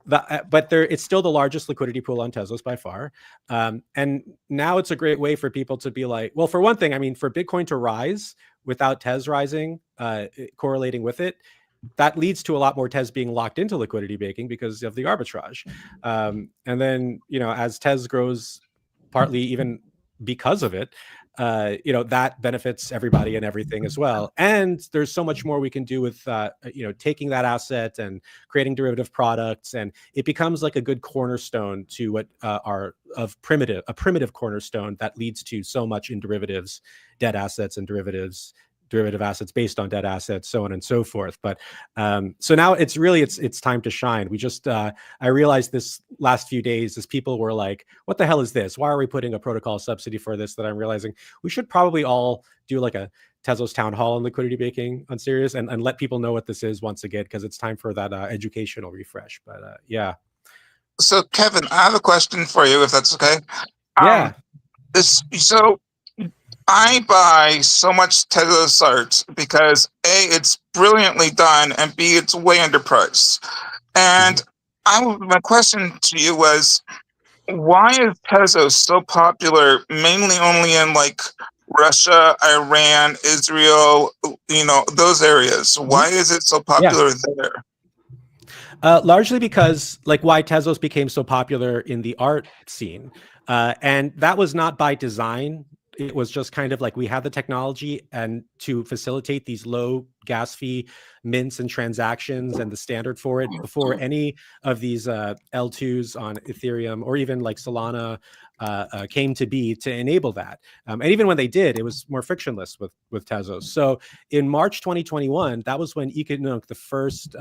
it's still the largest liquidity pool on Tezos by far. And now it's a great way for people to be like, well, for one thing, I mean, for Bitcoin to rise without Tez rising, correlating with it, that leads to a lot more Tez being locked into liquidity baking because of the arbitrage. And then, as Tez grows, partly even because of it, that benefits everybody and everything as well. And there's so much more we can do with, taking that asset and creating derivative products. And it becomes like a good cornerstone to what a primitive cornerstone that leads to so much in derivatives, debt assets and derivative assets based on debt assets, so on and so forth. But so now it's time to shine. We just I realized this last few days as people were like, what the hell is this? Why are we putting a protocol subsidy for this? That I'm realizing we should probably all do like a Tezos town hall on liquidity baking on Sirius and let people know what this is once again, because it's time for that educational refresh. But yeah. So Kevin, I have a question for you, if that's okay. Yeah. So I buy so much Tezos art because A, it's brilliantly done, and B, it's way underpriced. And my question to you was, why is Tezos so popular, mainly only in like Russia, Iran, Israel, those areas? Why is it so popular there? Largely because like why Tezos became so popular in the art scene. And that was not by design. It was just kind of like we had the technology and to facilitate these low gas fee mints and transactions and the standard for it before any of these L2s on Ethereum or even like Solana came to be to enable that. And even when they did, it was more frictionless with Tezos. So in March 2021, that was when Economic, the first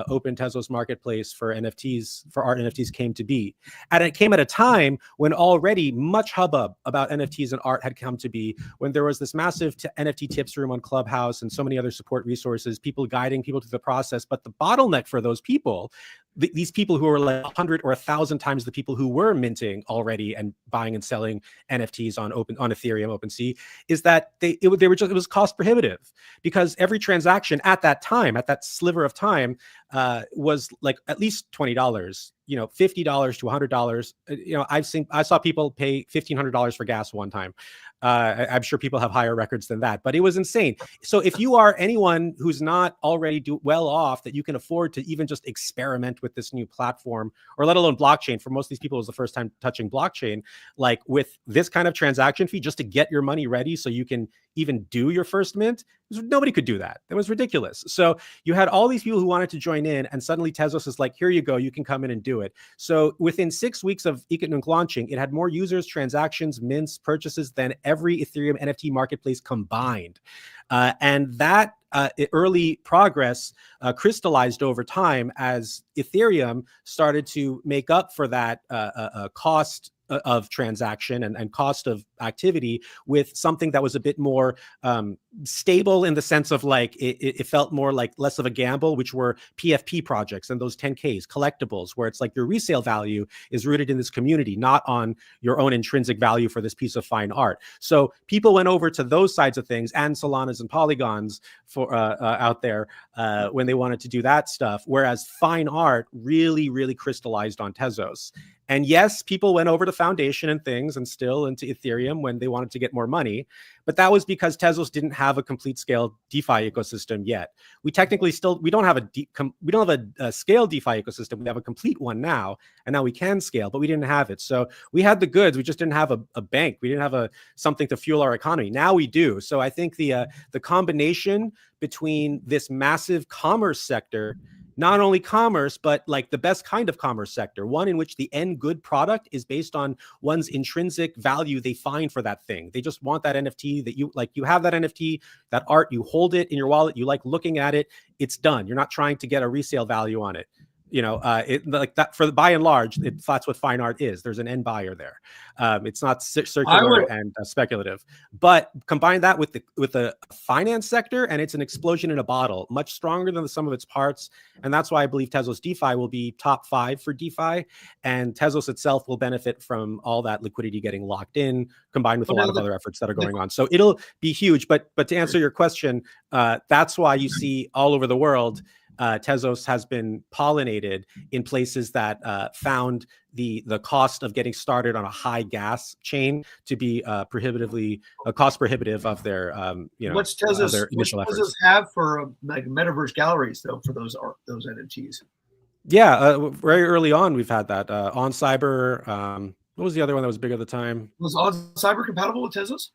open Tezos marketplace for NFTs, for art NFTs came to be. And it came at a time when already much hubbub about NFTs and art had come to be, when there was this massive NFT tips room on Clubhouse and so many other support resources, people guiding people through the process. But the bottleneck for those people, these people who were like 100 or 1,000 times the people who were minting already and buying and selling NFTs on Ethereum, OpenSea, is that it was cost prohibitive, because every transaction at that time, at that sliver of time, was like at least $20, $50 to $100. I saw people pay $1,500 for gas one time. I'm sure people have higher records than that, but it was insane. So if you are anyone who's not already well off, that you can afford to even just experiment with this new platform, or let alone blockchain, for most of these people it was the first time touching blockchain, like with this kind of transaction fee just to get your money ready so you can even do your first mint, nobody could do that. That was ridiculous. So you had all these people who wanted to join in, and suddenly Tezos is like, here you go, you can come in and do it. So within 6 weeks of Economic launching, it had more users, transactions, mints, purchases than every Ethereum NFT marketplace combined. And that early progress crystallized over time as Ethereum started to make up for that cost of transaction and cost of activity with something that was a bit more stable in the sense of like it felt more like less of a gamble, which were PFP projects and those 10Ks, collectibles, where it's like your resale value is rooted in this community, not on your own intrinsic value for this piece of fine art. So people went over to those sides of things and Solanas and Polygons for out there when they wanted to do that stuff, whereas fine art really crystallized on Tezos. And yes, people went over to Foundation and things and still into Ethereum when they wanted to get more money. But that was because Tezos didn't have a complete scale DeFi ecosystem yet. We technically we don't have a scale DeFi ecosystem. We have a complete one now, and now we can scale, but we didn't have it. So we had the goods. We just didn't have a bank. We didn't have something to fuel our economy. Now we do. So I think the combination between this massive commerce sector, not only commerce, but like the best kind of commerce sector, one in which the end good product is based on one's intrinsic value they find for that thing. They just want that NFT that you like. You have that NFT, that art, you hold it in your wallet, you like looking at it, it's done. You're not trying to get a resale value on it. You know, it like that for by and large, that's what fine art is. There's an end buyer there. It's not circular and speculative. But combine that with the finance sector, and it's an explosion in a bottle, much stronger than the sum of its parts. And that's why I believe Tezos DeFi will be top 5 for DeFi, and Tezos itself will benefit from all that liquidity getting locked in, combined with a lot of other efforts that are going on. So it'll be huge. But to answer your question, that's why you see all over the world. Tezos has been pollinated in places that found the cost of getting started on a high gas chain to be prohibitively cost prohibitive of their what's Tezos, their initial what's efforts. Tezos have for like metaverse galleries though for those NFTs? Yeah, very early on we've had that on Cyber. What was the other one that was big at the time? Was On Cyber compatible with Tezos?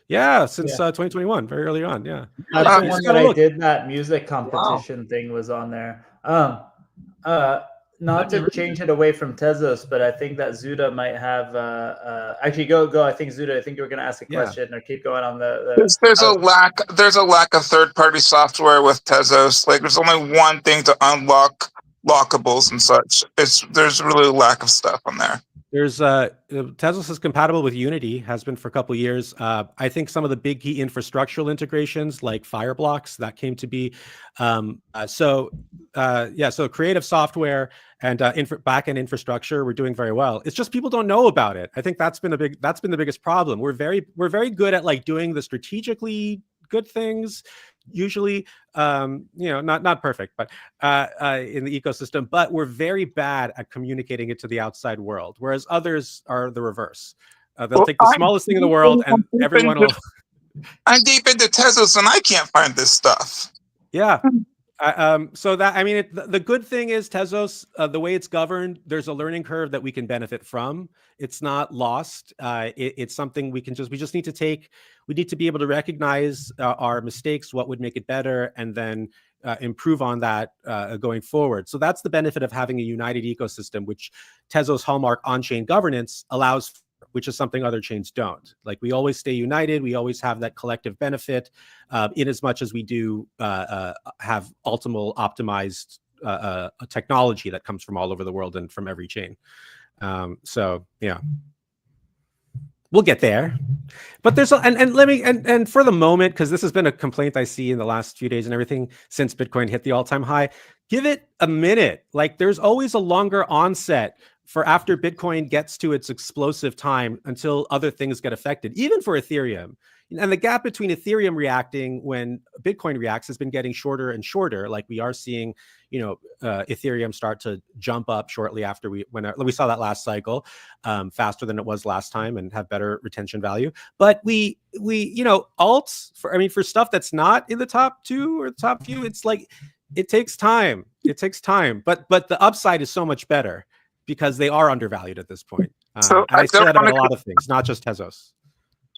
Yeah, since 2021, very early on. Yeah, that's the one that I did that music competition thing was on there. Not to change it away from Tezos, but I think that Zuda might have. Actually, go. I think Zuda. I think you were going to ask a question or keep going on the. There's a lack. There's a lack of third-party software with Tezos. Like, there's only one thing to unlock lockables and such. There's really a lack of stuff on there. There's Tezos is compatible with Unity, has been for a couple of years. I think some of the big key infrastructural integrations like Fireblocks that came to be. So creative software and backend infrastructure, we're doing very well. It's just people don't know about it. I think that's been the biggest problem. We're very good at like doing the strategically good things. Usually, not perfect, but in the ecosystem, but we're very bad at communicating it to the outside world, whereas others are the reverse. They'll take the smallest thing in the world and everyone will. I'm deep into Tezos and I can't find this stuff. Yeah. So that, I mean, the good thing is Tezos, the way it's governed, there's a learning curve that we can benefit from. It's not lost. It's something we just need to be able to recognize our mistakes, what would make it better, and then improve on that going forward. So that's the benefit of having a united ecosystem, which Tezos hallmark on-chain governance allows, which is something other chains don't. Like, we always stay united. We always have that collective benefit in as much as we do have optimized technology that comes from all over the world and from every chain. So yeah, we'll get there. But there's and for the moment, because this has been a complaint I see in the last few days and everything since Bitcoin hit the all-time high, give it a minute. Like, there's always a longer onset for after Bitcoin gets to its explosive time until other things get affected, even for Ethereum. And the gap between Ethereum reacting when Bitcoin reacts has been getting shorter and shorter. Like, we are seeing, Ethereum start to jump up shortly after we saw that last cycle, faster than it was last time and have better retention value. But we alts for stuff that's not in the top 2 or the top few, it's like, it takes time. But the upside is so much better, because they are undervalued at this point. So and I say that about a lot of things, not just Tezos.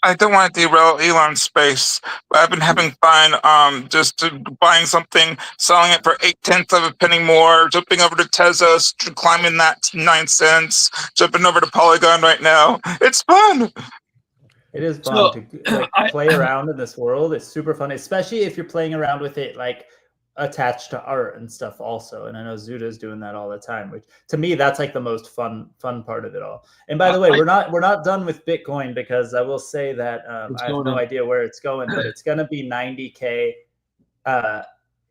I don't want to derail Elon's space, but I've been having fun just buying something, selling it for 0.8 of a penny more, jumping over to Tezos, climbing that 9 cents, jumping over to Polygon right now. It's fun. It is fun to play around in this world. It's super fun, especially if you're playing around with it like attached to art and stuff also. And I know Zuda is doing that all the time, which to me, that's like the most fun part of it all. And by the way, we're not done with Bitcoin, because I will say that I have no idea where it's going, but it's going to be 90K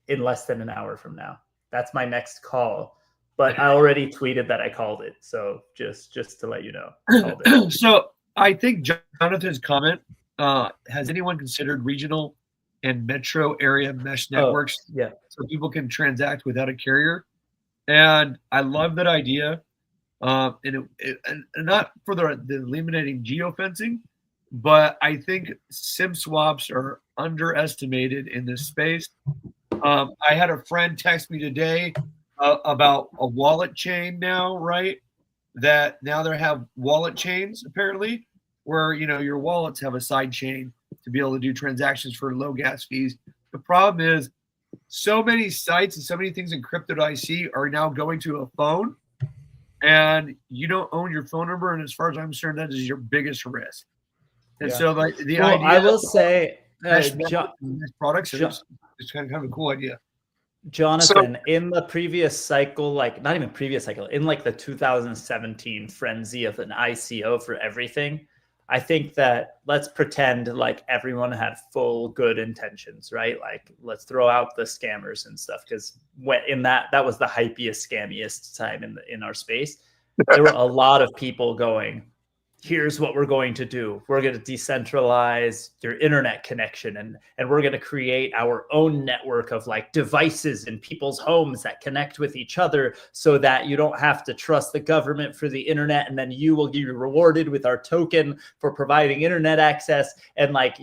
in less than an hour from now. That's my next call. But I already tweeted that I called it. So just to let you know. I called it. So I think Jonathan's comment, has anyone considered regional and metro area mesh networks so people can transact without a carrier? And I love that idea. And not for the eliminating geofencing, but I think SIM swaps are underestimated in this space. I had a friend text me today about a wallet chain now, right? That now they have wallet chains apparently, where your wallets have a side chain to be able to do transactions for low gas fees. The problem is so many sites and so many things in crypto.IC are now going to a phone, and you don't own your phone number. And as far as I'm concerned, that is your biggest risk. And so like the idea, I will say, products is kind of a cool idea. Jonathan, in the previous cycle, like not even previous cycle, in like the 2017 frenzy of an ICO for everything, I think that let's pretend like everyone had full good intentions, right? Like let's throw out the scammers and stuff, because in that was the hypiest, scammiest time in our space. There were a lot of people going, here's what we're going to do. We're going to decentralize your internet connection, and we're going to create our own network of like devices in people's homes that connect with each other, so that you don't have to trust the government for the internet, and then you will be rewarded with our token for providing internet access, and like,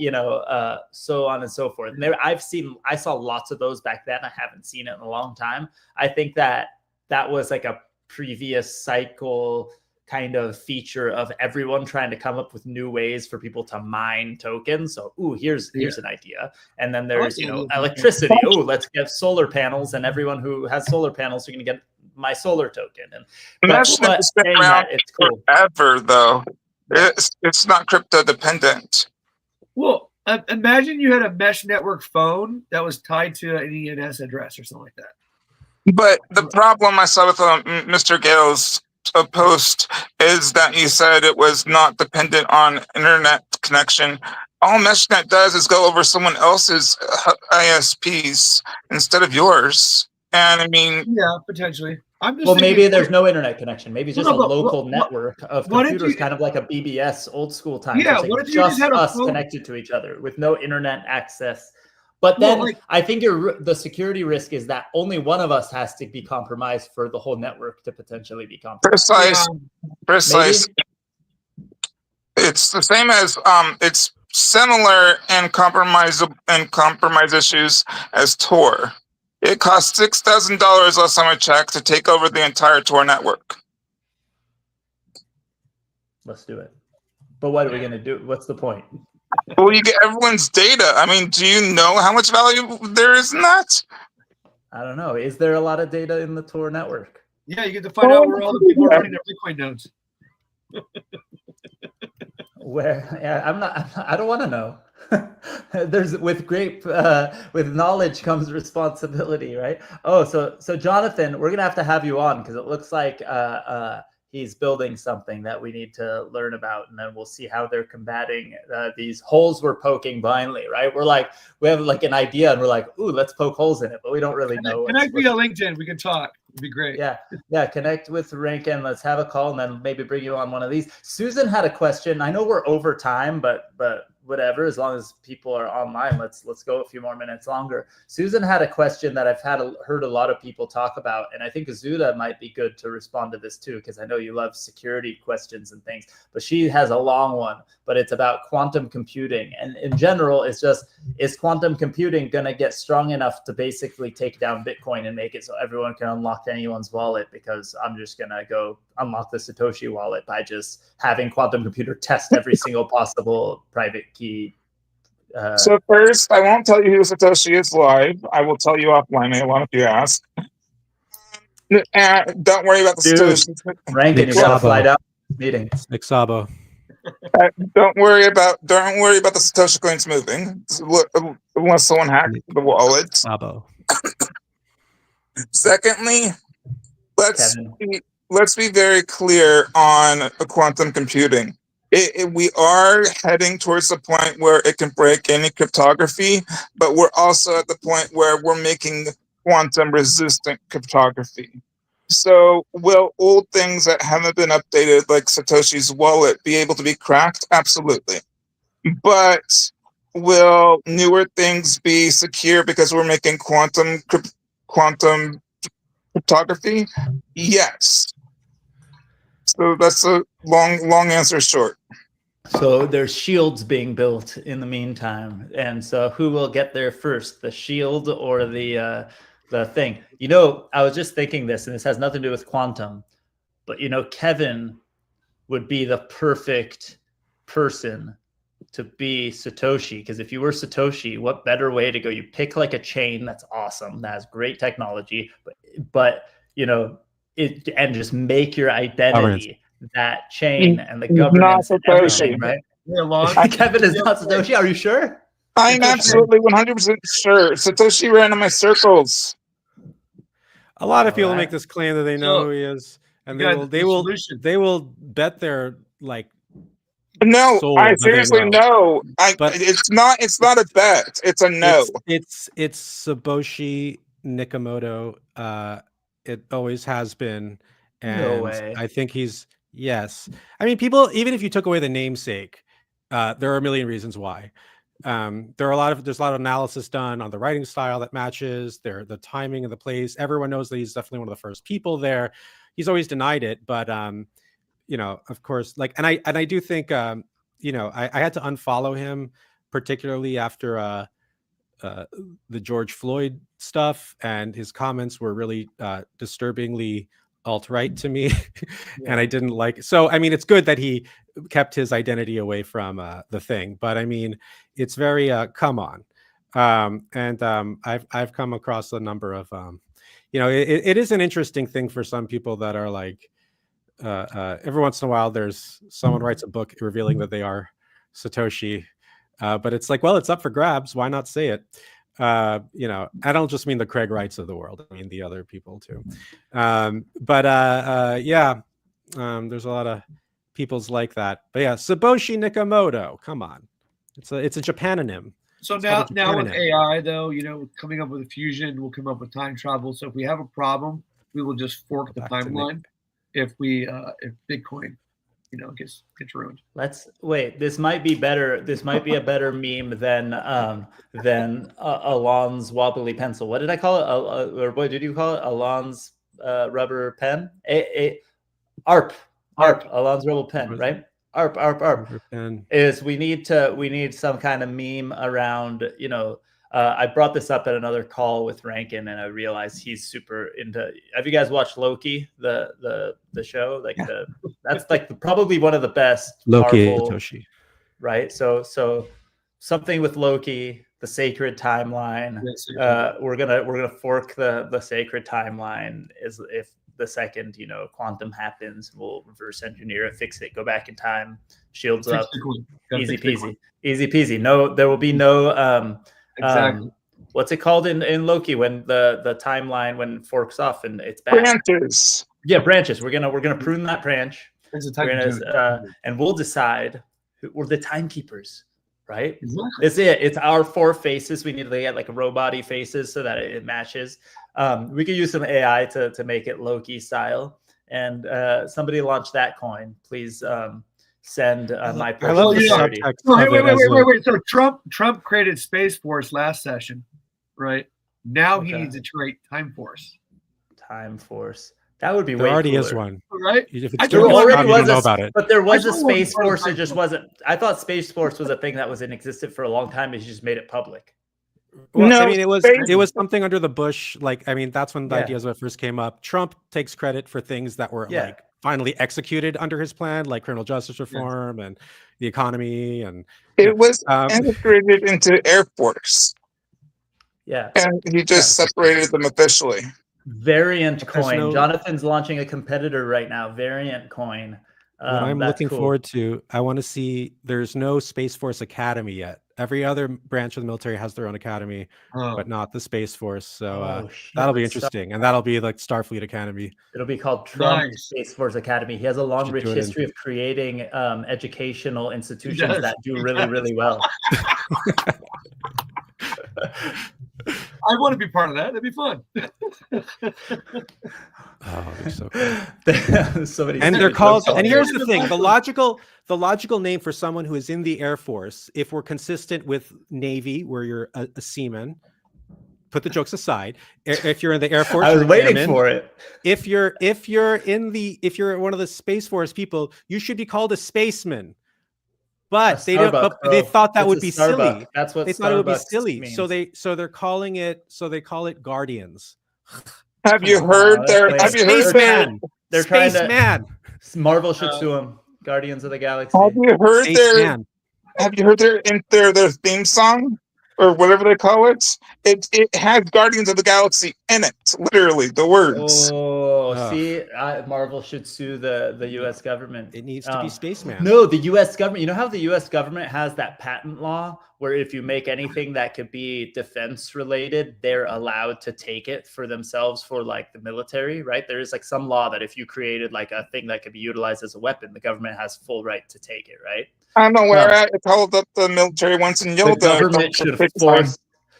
so on and so forth. And I saw lots of those back then. I haven't seen it in a long time. I think that was like a previous cycle kind of feature of everyone trying to come up with new ways for people to mine tokens. So, here's an idea. And then there's, electricity. Let's get solar panels, and everyone who has solar panels are going to get my solar token. And that's it's cool. Forever, though. It's not crypto dependent. Well, imagine you had a mesh network phone that was tied to an ENS address or something like that. But the problem I saw with Mr. Gale's post is that you said it was not dependent on internet connection. All MeshNet does is go over someone else's ISPs instead of yours. And I mean, yeah, potentially. Maybe there's no internet connection. Maybe it's just a local network of computers, kind of like a BBS old school time. Yeah, what if you just had us connected to each other with no internet access? But then I think the security risk is that only one of us has to be compromised for the whole network to potentially be compromised. Precise. It's the same as it's similar in compromise issues as Tor. It cost $6,000 last time I checked to take over the entire Tor network. Let's do it. But what are we going to do? What's the point? Well, you get everyone's data. I mean, do you know how much value there is in that? I don't know. Is there a lot of data in the Tor network? Yeah, you get to find out where all the people are running their Bitcoin nodes. Where? Yeah, I'm not. I don't want to know. There's with knowledge comes responsibility, right? Oh, so Jonathan, we're gonna have you on, because it looks like he's building something that we need to learn about, and then we'll see how they're combating these holes we're poking blindly, right? We have like an idea, and we're like, let's poke holes in it, but we don't really know. Connect via LinkedIn. We can talk. It'd be great. Yeah. Connect with Rankin. Let's have a call, and then maybe bring you on one of these. Susan had a question. I know we're over time, but whatever, as long as people are online, let's go a few more minutes longer. Susan had a question that I've heard a lot of people talk about, and I think Azuda might be good to respond to this too, because I know you love security questions and things, but she has a long one, but it's about quantum computing. And in general, it's just, is quantum computing going to get strong enough to basically take down Bitcoin and make it so everyone can unlock anyone's wallet? Because I'm just going to go unlock the Satoshi wallet by just having quantum computer test every single possible private key. So first, I won't tell you who Satoshi is live. I will tell you offline, A1, if you ask. Don't worry about the Satoshi. Rankin, you gotta fly down meeting. Nick Szabo. Don't worry about the Satoshi coins moving, unless someone hacked the wallet. Szabo. Secondly, let's Kevin. let's be very clear on quantum computing. We are heading towards the point where it can break any cryptography, but we're also at the point where we're making quantum resistant cryptography. So will old things that haven't been updated, like Satoshi's wallet, be able to be cracked? Absolutely. But will newer things be secure because we're making quantum cryptography? Yes. So that's a long answer short. So there's shields being built in the meantime, and so who will get there first, the shield or the thing? You know, I was just thinking this, and this has nothing to do with quantum, but you know, Kevin would be the perfect person to be Satoshi, because if you were Satoshi, what better way to go? You pick like a chain that's awesome, that has great technology, but you know it, and just make your identity that chain and the governance and everything, right? Kevin is not Satoshi. Are you sure? I'm absolutely 100% sure. Satoshi ran in my circles. A lot of people make this claim that they know who he is, and they will bet their like. No, I seriously no. It's not a bet. It's a no. It's Satoshi Nakamoto. It always has been, and No way. I think he's yes. I mean, people, even if you took away the namesake, there are a million reasons why. There's a lot of analysis done on the writing style that matches the timing of the place. Everyone knows that he's definitely one of the first people there. He's always denied it, but you know, of course, like, and I do think, you know, I had to unfollow him, particularly after the George Floyd stuff, and his comments were really disturbingly alt-right to me, and I didn't like. So, I mean, it's good that he kept his identity away from the thing, but I mean, it's very come on, and I've come across a number of, you know, it is an interesting thing for some people that are like. Every once in a while there's someone writes a book revealing that they are Satoshi, but it's like, well, it's up for grabs, why not say it? You know, I don't just mean the Craig Wrights of the world, I mean the other people too. But yeah, there's a lot of people's like that, but yeah, Satoshi Nakamoto, come on, it's a Japanonym. So now with AI though, you know, coming up with a fusion, we'll come up with time travel. So if we have a problem, we will just fork the timeline. If Bitcoin, you know, gets ruined. Let's wait. This might be better. This might be a better meme than Alon's wobbly pencil. What did I call it? Or what did you call it? Alon's rubber pen. ARP. Alon's rubber pen. Right. ARP. Is we need some kind of meme around, you know. I brought this up at another call with Rankin, and I realized he's super into. Have you guys watched Loki, the show? Like that's like probably one of the best Loki Marvel, Satoshi, right? So something with Loki, the sacred timeline. We're gonna fork the sacred timeline. Is if the second, you know, quantum happens, we'll reverse engineer it, fix it, go back in time, shields up, easy peasy. No, there will be no. Exactly. What's it called in Loki when the timeline when it forks off and it's bad? Branches. Yeah, branches. We're gonna prune that branch. It's and we'll decide we're the timekeepers, right? Exactly. It's it. It's our four faces. We need to get like robot-y faces so that it matches. We could use some AI to make it Loki style. And somebody launch that coin, please. Send my I love the subtext. Wait. So Trump created Space Force last session, right? Now he needs to create Time Force. Time Force. That would be there way already cooler. is one, right? There already was about it. But there was a Space Force. It just wasn't. I thought Space Force was a thing that was in existence for a long time. He just made it public. Well, no, I mean, it was something under the Bush. Like, I mean, that's when the ideas first came up. Trump takes credit for things that were like finally executed under his plan, like criminal justice reform and the economy, and it was integrated into Air Force. Yeah, and he just separated them officially. Variant coin. Jonathan's launching a competitor right now. Variant coin. What I'm looking forward to, I want to see. There's no Space Force Academy yet. Every other branch of the military has their own academy, Oh. but not the Space Force. So shit, that'll be that's interesting, and that'll be like Starfleet Academy. It'll be called Trump Nice. Space Force Academy. He has a long, Should rich do it in- history of creating educational institutions does, that do he really, does. really well. I want to be part of that. That'd be fun. Oh, they're so cool. So many And they're secrets. called. So And many- here's the thing: the logical name for someone who is in the Air Force, if we're consistent with Navy, where you're a seaman. Put the jokes aside. If you're in the Air Force, I was you're waiting airman. for it. If you're one of the Space Force people, you should be called a spaceman. But they don't. Starbuck, But they bro. thought that It's would a be Starbuck. silly. That's what They thought it would be Starbucks silly. means. So they call it Guardians. Have you Wow, heard that's their? like- Have you heard their? Spaceman. They're trying to- Spaceman. Marvel should sue him. Guardians of the Galaxy. Have you heard their? Spaceman. Have you heard their theme song or whatever they call it? It has Guardians of the Galaxy in it, literally the words. Oh, Ugh. see, Marvel should sue the U.S. government. It needs to be Spaceman. No, the U.S. government. You know how the U.S. government has that patent law where if you make anything that could be defense related, they're allowed to take it for themselves for like the military, right? There is like some law that if you created like a thing that could be utilized as a weapon, the government has full right to take it, right? I don't know where it called up the military once and The yelled at government them.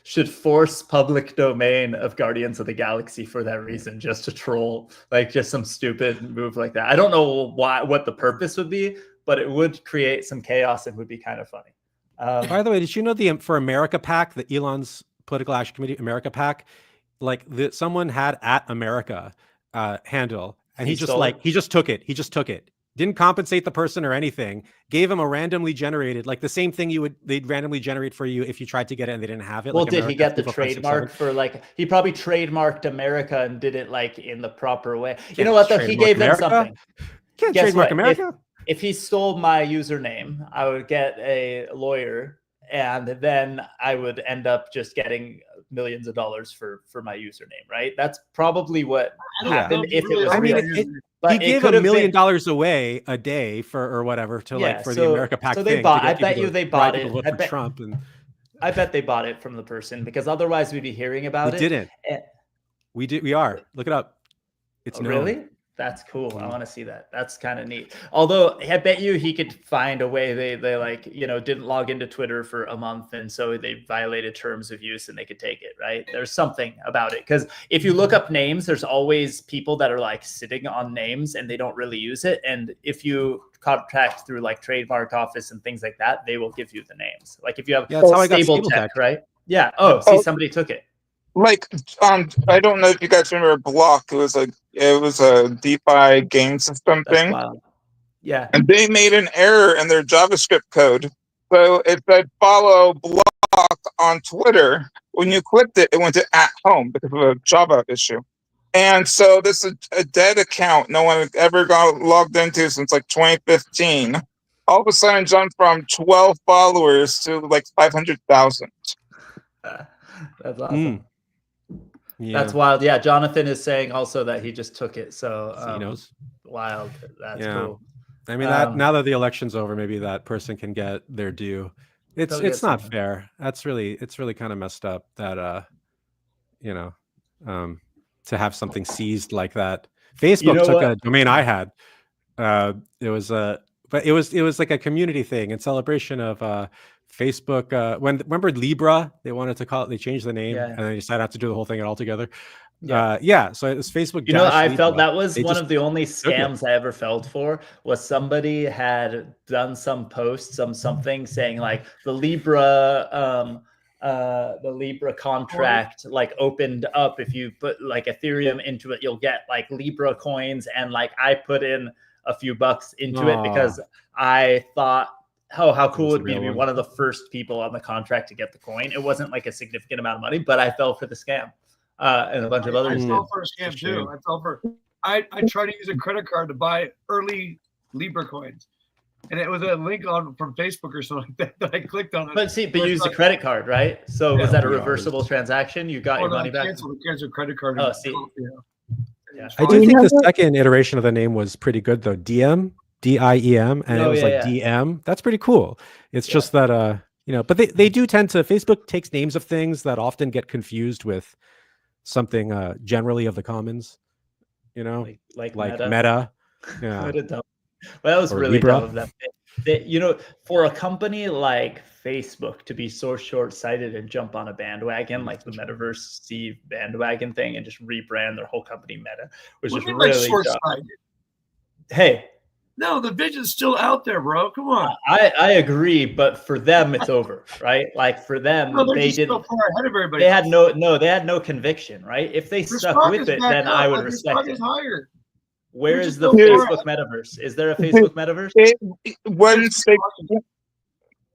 should force public domain of Guardians of the Galaxy for that reason, just to troll, like just some stupid move like that. I don't know what the purpose would be, but it would create some chaos and would be kind of funny. By the way, did you know for America PAC, the Elon's Political Action Committee, America PAC, like someone had @America handle, and he just took it. He just took it. Didn't compensate the person or anything. Gave him a randomly generated, like the same thing they'd randomly generate for you if you tried to get it and they didn't have it. Well, like did he get the America 567. trademark for like? He probably trademarked America and did it like in the proper way. You Can't know what though? He trademark gave them America. something. Can't Guess trademark what? America. If he stole my username, I would get a lawyer, and then I would end up just getting millions of dollars for my username, right? That's probably what happened if it was I mean, real. But he it gave could $1 have million been- away a day for whatever to Yeah, for so- the America PAC so thing. they bought- to get I bet people you to they bribe bought people to it. vote I for bet- Trump, and I bet they bought it from the person because otherwise we'd be hearing about we it. didn't. Eh, We did. We are. Look it up. It's Oh, known. really? That's cool. I want to see that. That's kind of neat. Although I bet you he could find a way. They like, didn't log into Twitter for a month, and so they violated terms of use and they could take it, right? There's something about it. Because if you look up names, there's always people that are like sitting on names and they don't really use it. And if you contact through like trademark office and things like that, they will give you the names. Like if you have Yeah, that's how I got stable Stable tech, Tech. right? Yeah. Oh, see, somebody took it. Like I don't know if you guys remember Block. It was a DeFi game system That's thing. wild. Yeah. And they made an error in their JavaScript code. So it said follow Block on Twitter. When you clicked it, it went to @home because of a Java issue. And so this is a dead account no one had ever got logged into since like 2015. All of a sudden jumped from 12 followers to like 500,000. That's awesome. Yeah. That's wild. Yeah, Jonathan is saying also that he just took it. So he knows. wild. That's Yeah. cool. I mean, that now that the election's over, maybe that person can get their due. It's They'll get not something. fair. It's really kind of messed up that to have something seized like that. Facebook know took what? a domain I had. It was like a community thing in celebration of Facebook. Remember Libra? They wanted to call it. They changed the name, Yeah. and then they decided not to do the whole thing all together. Yeah. So it was Facebook. I felt Libra. that was They one just of the only took it. scams I ever felt for was somebody had done some post, something saying like the Libra contract like opened up. If you put like Ethereum into it, you'll get like Libra coins. And like I put in a few bucks into it because I thought, oh, how cool That's would a it be to real be one. one of the first people on the contract to get the coin. It wasn't like a significant amount of money, but I fell for the scam. And a bunch of I others did. fell for a scam It's a shame. too. I tried to use a credit card to buy early Libra coins, and it was a link from Facebook or something like that I clicked on it. But you used a credit card, right? So was Yeah. that a reversible transaction? You got your money back? Canceled credit card. Oh, see. Yeah. I do think the second iteration of the name was pretty good though. DIEM, and it was yeah. DM. That's pretty cool. It's just that but they do tend to. Facebook takes names of things that often get confused with something generally of the commons. Like like Meta. Meta. Yeah. What a dumb. Well, that was Or really Libra. dumb of them. For a company like Facebook to be so short-sighted and jump on a bandwagon like the Metaverse Steve bandwagon thing and just rebrand their whole company Meta was What just do you mean by really dumb. short-sighted? Hey, No, the vision's still out there, bro. Come on. I agree, but for them it's over, right? Like for them, No, they're they just didn't. so far ahead of everybody. They had no conviction, right? If they Their stuck stock with is it, back then up, I would like, their stock respect it. is higher. Where They're is just the so far Facebook metaverse? Is there a Facebook metaverse?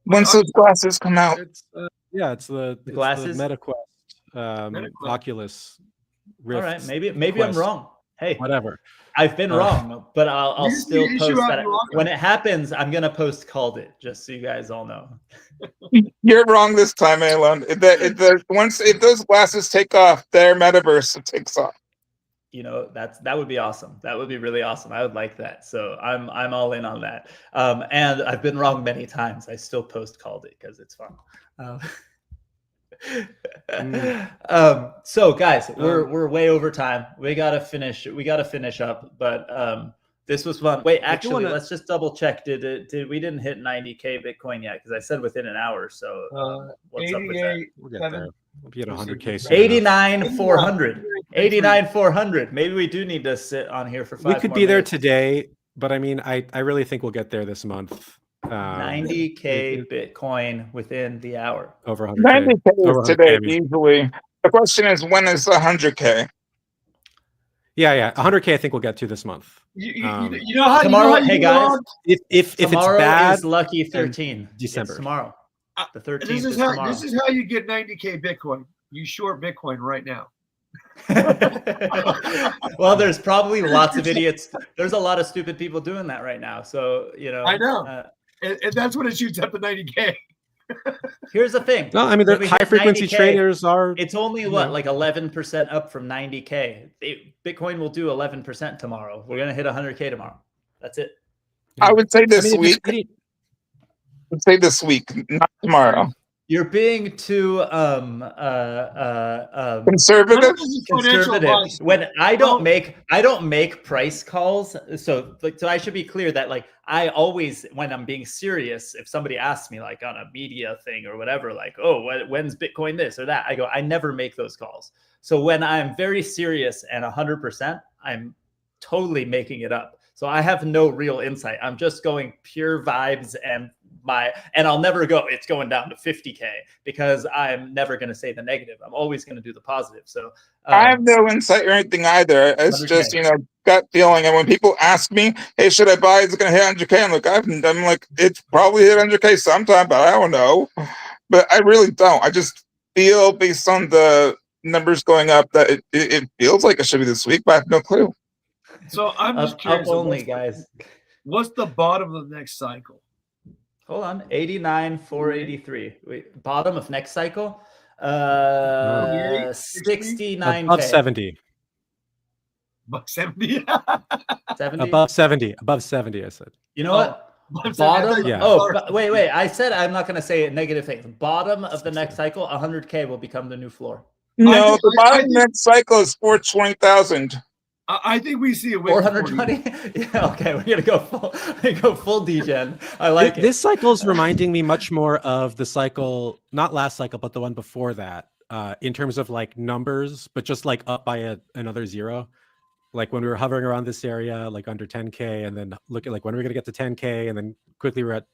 Once those glasses come out, It's it's the glasses? Meta Quest, Quest. Oculus Rift. All right, maybe I'm Quest, wrong. Hey, whatever. I've been wrong, but I'll You still issue post out that. your When it happens, I'm gonna post called it, just so you guys all know. you're wrong this time, Elon. If those glasses take off, their metaverse takes off. That would be awesome. That would be really awesome. I would like that. So I'm all in on that. And I've been wrong many times. I still post called it because it's fun. So guys, we're way over time. We gotta finish up, but this was fun. Wait, actually, let's just double check. Did we didn't hit 90K Bitcoin yet? Because I said within an hour. So what's up with that? We'll get there. We'll be at 100K soon. 89,400. 89,400. Maybe we do need to sit on here for 5 We could more be there minutes. today, but I mean, I really think we'll get there this month. 90K Bitcoin within the hour. Over 100K. 90K is today, I mean. easily. The question is, when is 100K? Yeah. 100K I think we'll get to this month. You know how Tomorrow, you hey know guys, If it's tomorrow bad, is lucky 13. December. It's tomorrow. The 13th This is is tomorrow. this is how you get 90K Bitcoin. You short Bitcoin right now. Well, there's probably lots of idiots. There's a lot of stupid people doing that right now. So I know. And that's when it shoots up to 90K. Here's the thing. No, I mean, the high frequency 90K, traders are. It's only like 11% up from 90K. Bitcoin will do 11% tomorrow. We're gonna hit 100K tomorrow. That's it. I would say this week. Pretty, I'd say this week, not tomorrow. You're being too Conservative. When I don't make price calls, so I should be clear that like I always, when I'm being serious, if somebody asks me like on a media thing or whatever, like, oh, when's Bitcoin this or that, I go, I never make those calls. So when I'm very serious and 100%, I'm totally making it up. So I have no real insight. I'm just going pure vibes and I'll never go, it's going down to 50K, because I'm never going to say the negative. I'm always going to do the positive. So I have no insight or anything either. It's 100K. Just, gut feeling. And when people ask me, hey, should I buy? Is it going to hit 100K? I'm like, it's probably hit 100K sometime, but I don't know. But I really don't. I just feel based on the numbers going up that it feels like it should be this week, but I have no clue. So I'm just curious. Up only, guys. What's the bottom of the next cycle? Hold on, 89,483. Wait, bottom of next cycle, 69K. Above 70. Above 70. 70. Above 70. Above 70. I said. You know what? Bottom. Yeah. Oh, wait. I said I'm not going to say negative things. Bottom of the next cycle, 100K will become the new floor. No, the bottom of the next cycle is 420,000. I think we see a 420. Yeah, okay, we're gonna go full degen. I like it. This cycle is reminding me much more of the cycle, not last cycle, but the one before that, in terms of like numbers, but just like up by another zero. Like when we were hovering around this area, like under 10K, and then look at like when we're gonna get to 10K, and then quickly we're at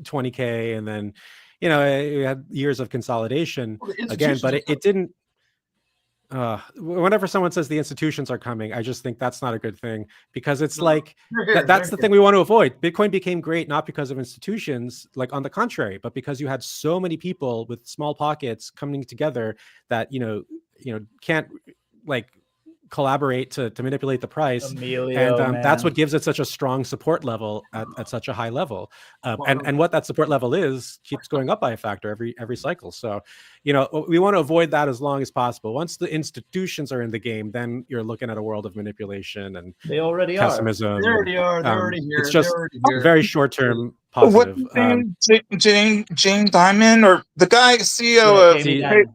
20K, and then we had years of consolidation again, but it didn't. Whenever someone says the institutions are coming, I just think that's not a good thing, because it's like that's the thing we want to avoid. Bitcoin became great not because of institutions, like on the contrary, but because you had so many people with small pockets coming together that can't like collaborate to manipulate the price. Emilio, And that's man. what gives it such a strong support level at such a high level. And what that support level is keeps going up by a factor every cycle. So, you know, we want to avoid that as long as possible. Once the institutions are in the game, then you're looking at a world of manipulation and They already pessimism. They already are. They're already here. It's just They're already here. very short-term What's positive. his name? James Dimon, or the guy CEO of Jamie See, Dimon.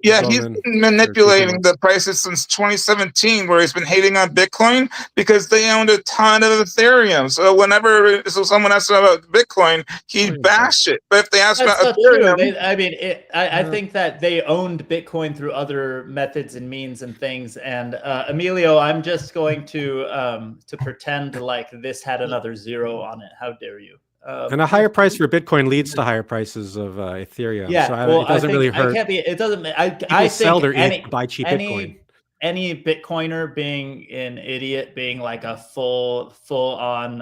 yeah, he's Goldman, been manipulating or the prices since 2017, where he's been hating on Bitcoin because they owned a ton of Ethereum. So whenever someone asks about Bitcoin, he'd bash it. But if they ask That's about not true. Ethereum, I mean, I think that they owned Bitcoin through other methods and means and things. And Emilio, I'm just going to pretend like this had another zero on it. How dare you? and a higher price for Bitcoin leads to higher prices of Ethereum. Yeah, so well, it doesn't really hurt. I can't be. It doesn't. I People sell think their buy cheap Bitcoin. Any Bitcoiner being an idiot, being like a full on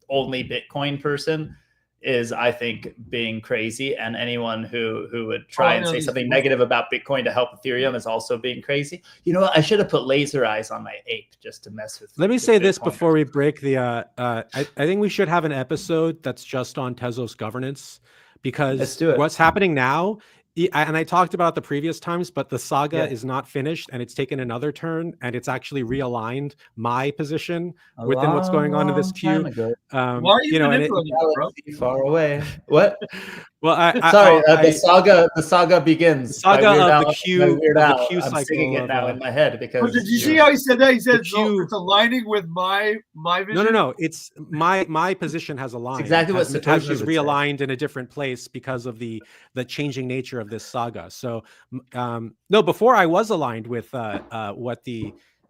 only Bitcoin person, is, I think, being crazy. And anyone who would try and say something negative about Bitcoin to help Ethereum is also being crazy. You know what? I should have put laser eyes on my ape just to mess with. Let me say this Bitcoiners. before we break the. I think we should have an episode that's just on Tezos governance, because Let's do it. what's happening now. And I talked about the previous times, but the saga is not finished, and it's taken another turn, and it's actually realigned my position within what's going on in this queue. Why are you manipulating it, bro? Far away. What? Well, the saga begins. Saga By Weird of Al- the queue, by Weird of the Al. queue I'm singing cycle it now of, in my head because. But did you see how he said that? He said queue- it's aligning with my vision. No. It's my position has aligned. It's exactly what has Satoshi just would say. realigned in a different place because of the changing nature of this saga. So, no, before I was aligned with what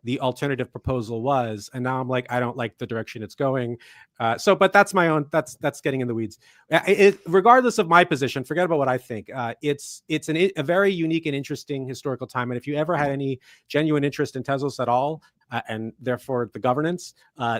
the alternative proposal was, and now I'm like, I don't like the direction it's going. But that's my own. That's getting in the weeds. Regardless of my position, forget about what I think. It's a very unique and interesting historical time. And if you ever had any genuine interest in Tezos at all, and therefore the governance,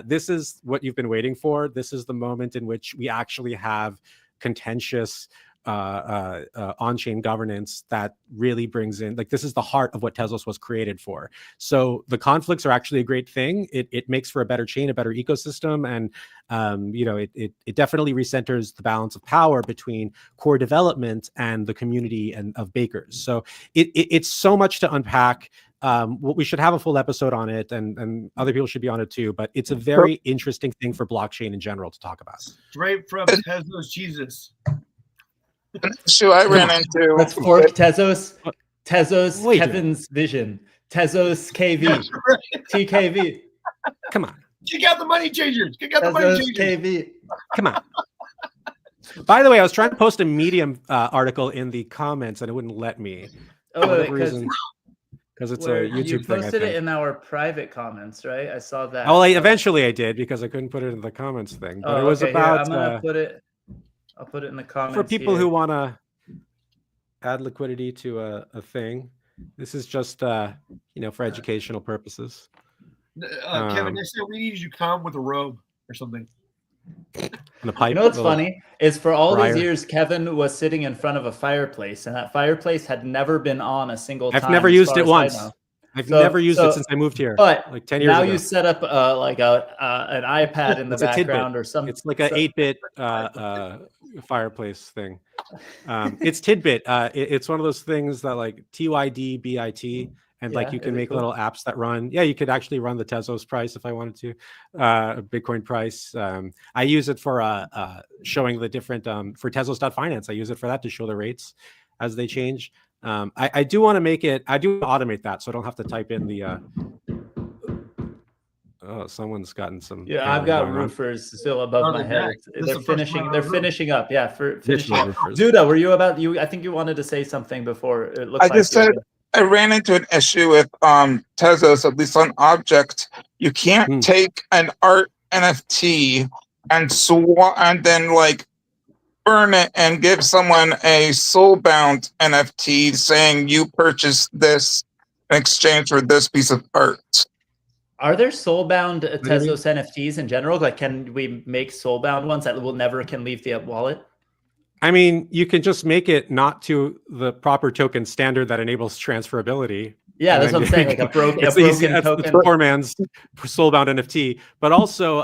this is what you've been waiting for. This is the moment in which we actually have contentious on-chain governance that really brings in, like, this is the heart of what Tezos was created for. So the conflicts are actually a great thing. It makes for a better chain, a better ecosystem, and it definitely recenters the balance of power between core development and the community and of bakers. So it's so much to unpack. We should have a full episode on it, and other people should be on it too. But it's a very interesting thing for blockchain in general to talk about. Straight from Tezos Jesus. an issue I ran into. Let's fork Tezos. Wait, Kevin's vision. Tezos KV. TKV. Come on. Kick out the money changers. Kick out the money Tezos changers. KV. Come on. By the way, I was trying to post a Medium article in the comments, and it wouldn't let me. Oh, Because it's a YouTube you thing. posted it in our private comments, right? I saw that. Well, eventually I did, because I couldn't put it in the comments thing. But it was okay, about. Here, I'm gonna put it. I'll put it in the comments for people here. who want to add liquidity to a thing. This is just for educational purposes. Kevin, next time we need you to come with a robe or something. And a pipe. You know what's funny is, for all briar. these years, Kevin was sitting in front of a fireplace, and that fireplace had never been on a single time. I've never as used far it as I once. know. I've never used it since I moved here. But like 10 years now ago. you set up like an iPad in the It's a tidbit. background or something. It's like an 8-bit fireplace thing. It's tidbit. It's one of those things that, like, TYD-BIT, and like you can make little apps that run. Yeah, you could actually run the Tezos price if I wanted to, Bitcoin price. I use it for showing the different for Tezos.finance. I use it for that to show the rates as they change. I do want to make it. I do automate that, so I don't have to type in the. Oh, someone's gotten some. Yeah, I've got roofers still above my head. They're finishing. They're finishing up. Yeah, for finishing up. Duda, were you about you? I think you wanted to say something before. It looks I just said I ran into an issue with Tezos, at least on Object. You can't take an art NFT and then like burn it and give someone a soulbound NFT saying you purchased this in exchange for this piece of art. Are there soulbound Tezos NFTs in general? Like, can we make soulbound ones that will never can leave the wallet? I mean, you can just make it not to the proper token standard that enables transferability. Yeah, And that's then what I'm saying. Like a broken it's easy. That's token. the poor man's soulbound NFT. But also,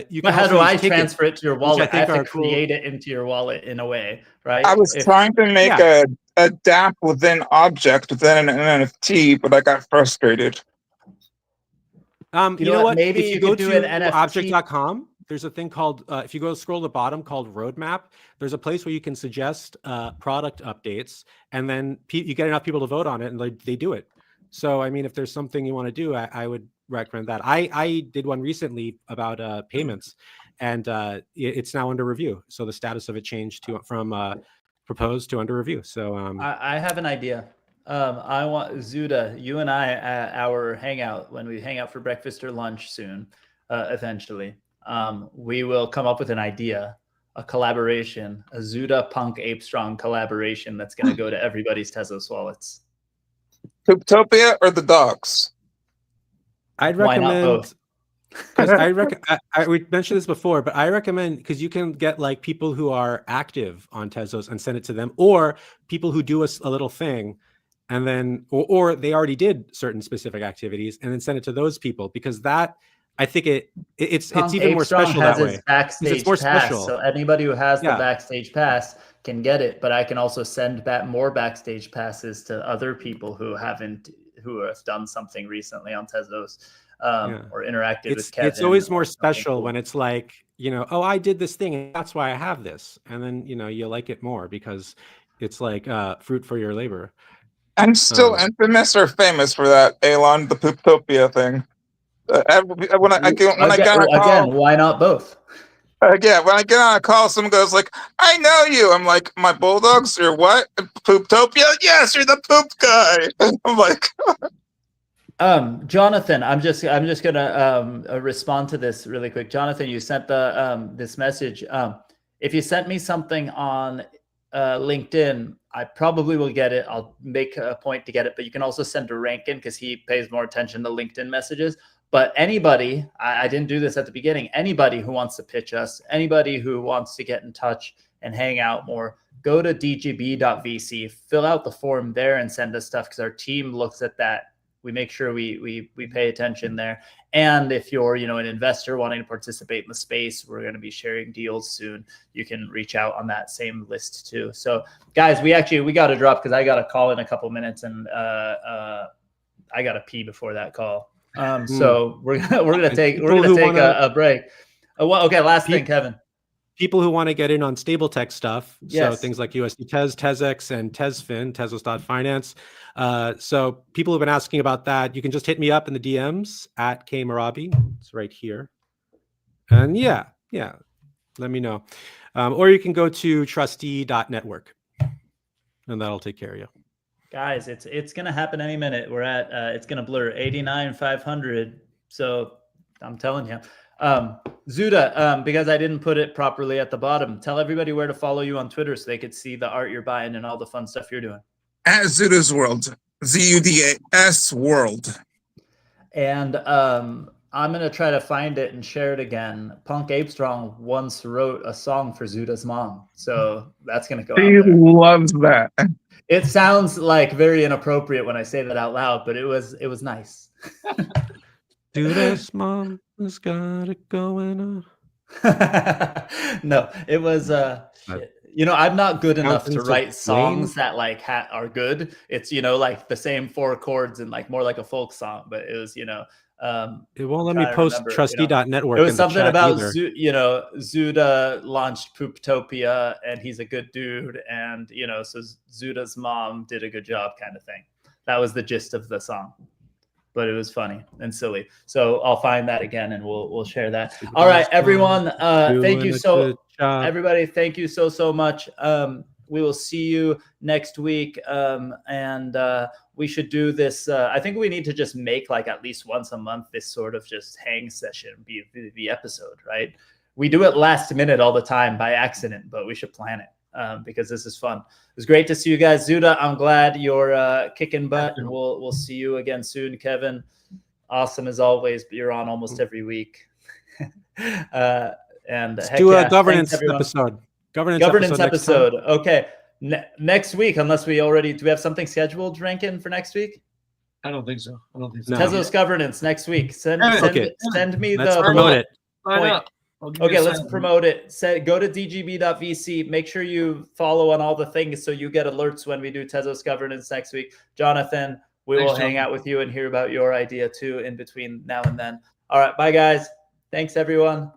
you But can how also do use I tickets, transfer it to your which wallet? I I think have to are cool. create it into your wallet in a way, right? I was trying to make Yeah. a DApp within object within an NFT, but I got frustrated. You know what? Maybe If you you go could do an to NFT. object.com, there's a thing called, if you go scroll to the bottom called roadmap, there's a place where you can suggest product updates, and then you get enough people to vote on it, and they do it. So, I mean, if there's something you want to do, I would recommend that. I did one recently about payments, and it's now under review. So the status of it changed from proposed to under review. So I have an idea. I want Zuda, you and I at our hangout, when we hang out for breakfast or lunch soon, eventually, we will come up with an idea, a collaboration, a Zuda Punk Ape Strong collaboration that's going to go to everybody's Tezos wallets. Pooptopia or the dogs? I'd Why not recommend, both? because we mentioned this before, but I recommend, because you can get like people who are active on Tezos and send it to them, or people who do a little thing, and then or they already did certain specific activities, and then send it to those people, because that, I think it's Punk even Ape more Strong special has that his way. backstage It's more pass, special. so anybody who has the Yeah. backstage pass can get it. But I can also send back more backstage passes to other people who have done something recently on Tezos. Or interacted with Kevin. It's always more or something special cool. when it's like, oh, I did this thing and that's why I have this. And then, you like it more because it's like fruit for your labor. I'm still infamous or famous for that, Elon, the Pooptopia thing. When I get on a call, Again, why not both? yeah, when I get on a call, someone goes like, "I know you." I'm like, "My bulldogs? You're what? Pooptopia? Yes, you're the poop guy." I'm like, Jonathan, I'm just gonna respond to this really quick. Jonathan, you sent the this message. If you sent me something on LinkedIn, I probably will get it. I'll make a point to get it, but you can also send to Rankin because he pays more attention to LinkedIn messages. But anybody, I didn't do this at the beginning, anybody who wants to pitch us, anybody who wants to get in touch and hang out more, go to dgb.vc, fill out the form there and send us stuff because our team looks at that. We make sure we pay attention there. And if you're, an investor wanting to participate in the space, we're going to be sharing deals soon. You can reach out on that same list too. So guys, we got to drop because I got a call in a couple minutes and I got to pee before that call. So we're gonna take a break. Okay, last thing, Kevin. People who want to get in on stable tech stuff, yes. So things like USD Tez, TezX, and TezFin, Tezos.finance. So people have been asking about that. You can just hit me up in the DMs at KMarabi. It's right here. And yeah, let me know. Or you can go to trustee.network, and that'll take care of you. Guys, it's gonna happen any minute. We're at it's gonna blur 89,500. So I'm telling you. Zuda, because I didn't put it properly at the bottom, tell everybody where to follow you on Twitter so they could see the art you're buying and all the fun stuff you're doing. At Zuda's World, ZUDAS World. And I'm gonna try to find it and share it again. Punk Ape Strong once wrote a song for Zuda's mom, so that's gonna go out there. He loves that. It sounds like very inappropriate when I say that out loud, but it was nice. Zuda's mom has got it going on. No, it was I'm not good enough to write songs that like are good. It's like the same 4 chords and like more like a folk song, but it was it won't let me post trustee.network. It was something about Zuda launched Pooptopia and he's a good dude, and so Zuda's mom did a good job kind of thing. That was the gist of the song. But it was funny and silly. So I'll find that again and we'll share that. All right, everyone. Thank you everybody. Thank you so much. We will see you next week. And we should do this. I think we need to just make like at least once a month, this sort of just hang session be the episode, right? We do it last minute all the time by accident, but we should plan it. Because this is fun. It was great to see you guys. Zuda, I'm glad you're kicking butt, and we'll see you again soon. Kevin, awesome as always, but you're on almost every week. And let's do a governance episode. Governance episode. Okay. Next week, unless we already do we have something scheduled, Rankin, for next week? I don't think so. No. Tezos governance next week. Send me Let's the promote it. Sign up. Okay, let's promote it. Go to dgb.vc. Make sure you follow on all the things so you get alerts when we do Tezos governance next week. Jonathan, we will hang out with you and hear about your idea too in between now and then. All right, bye guys. Thanks everyone.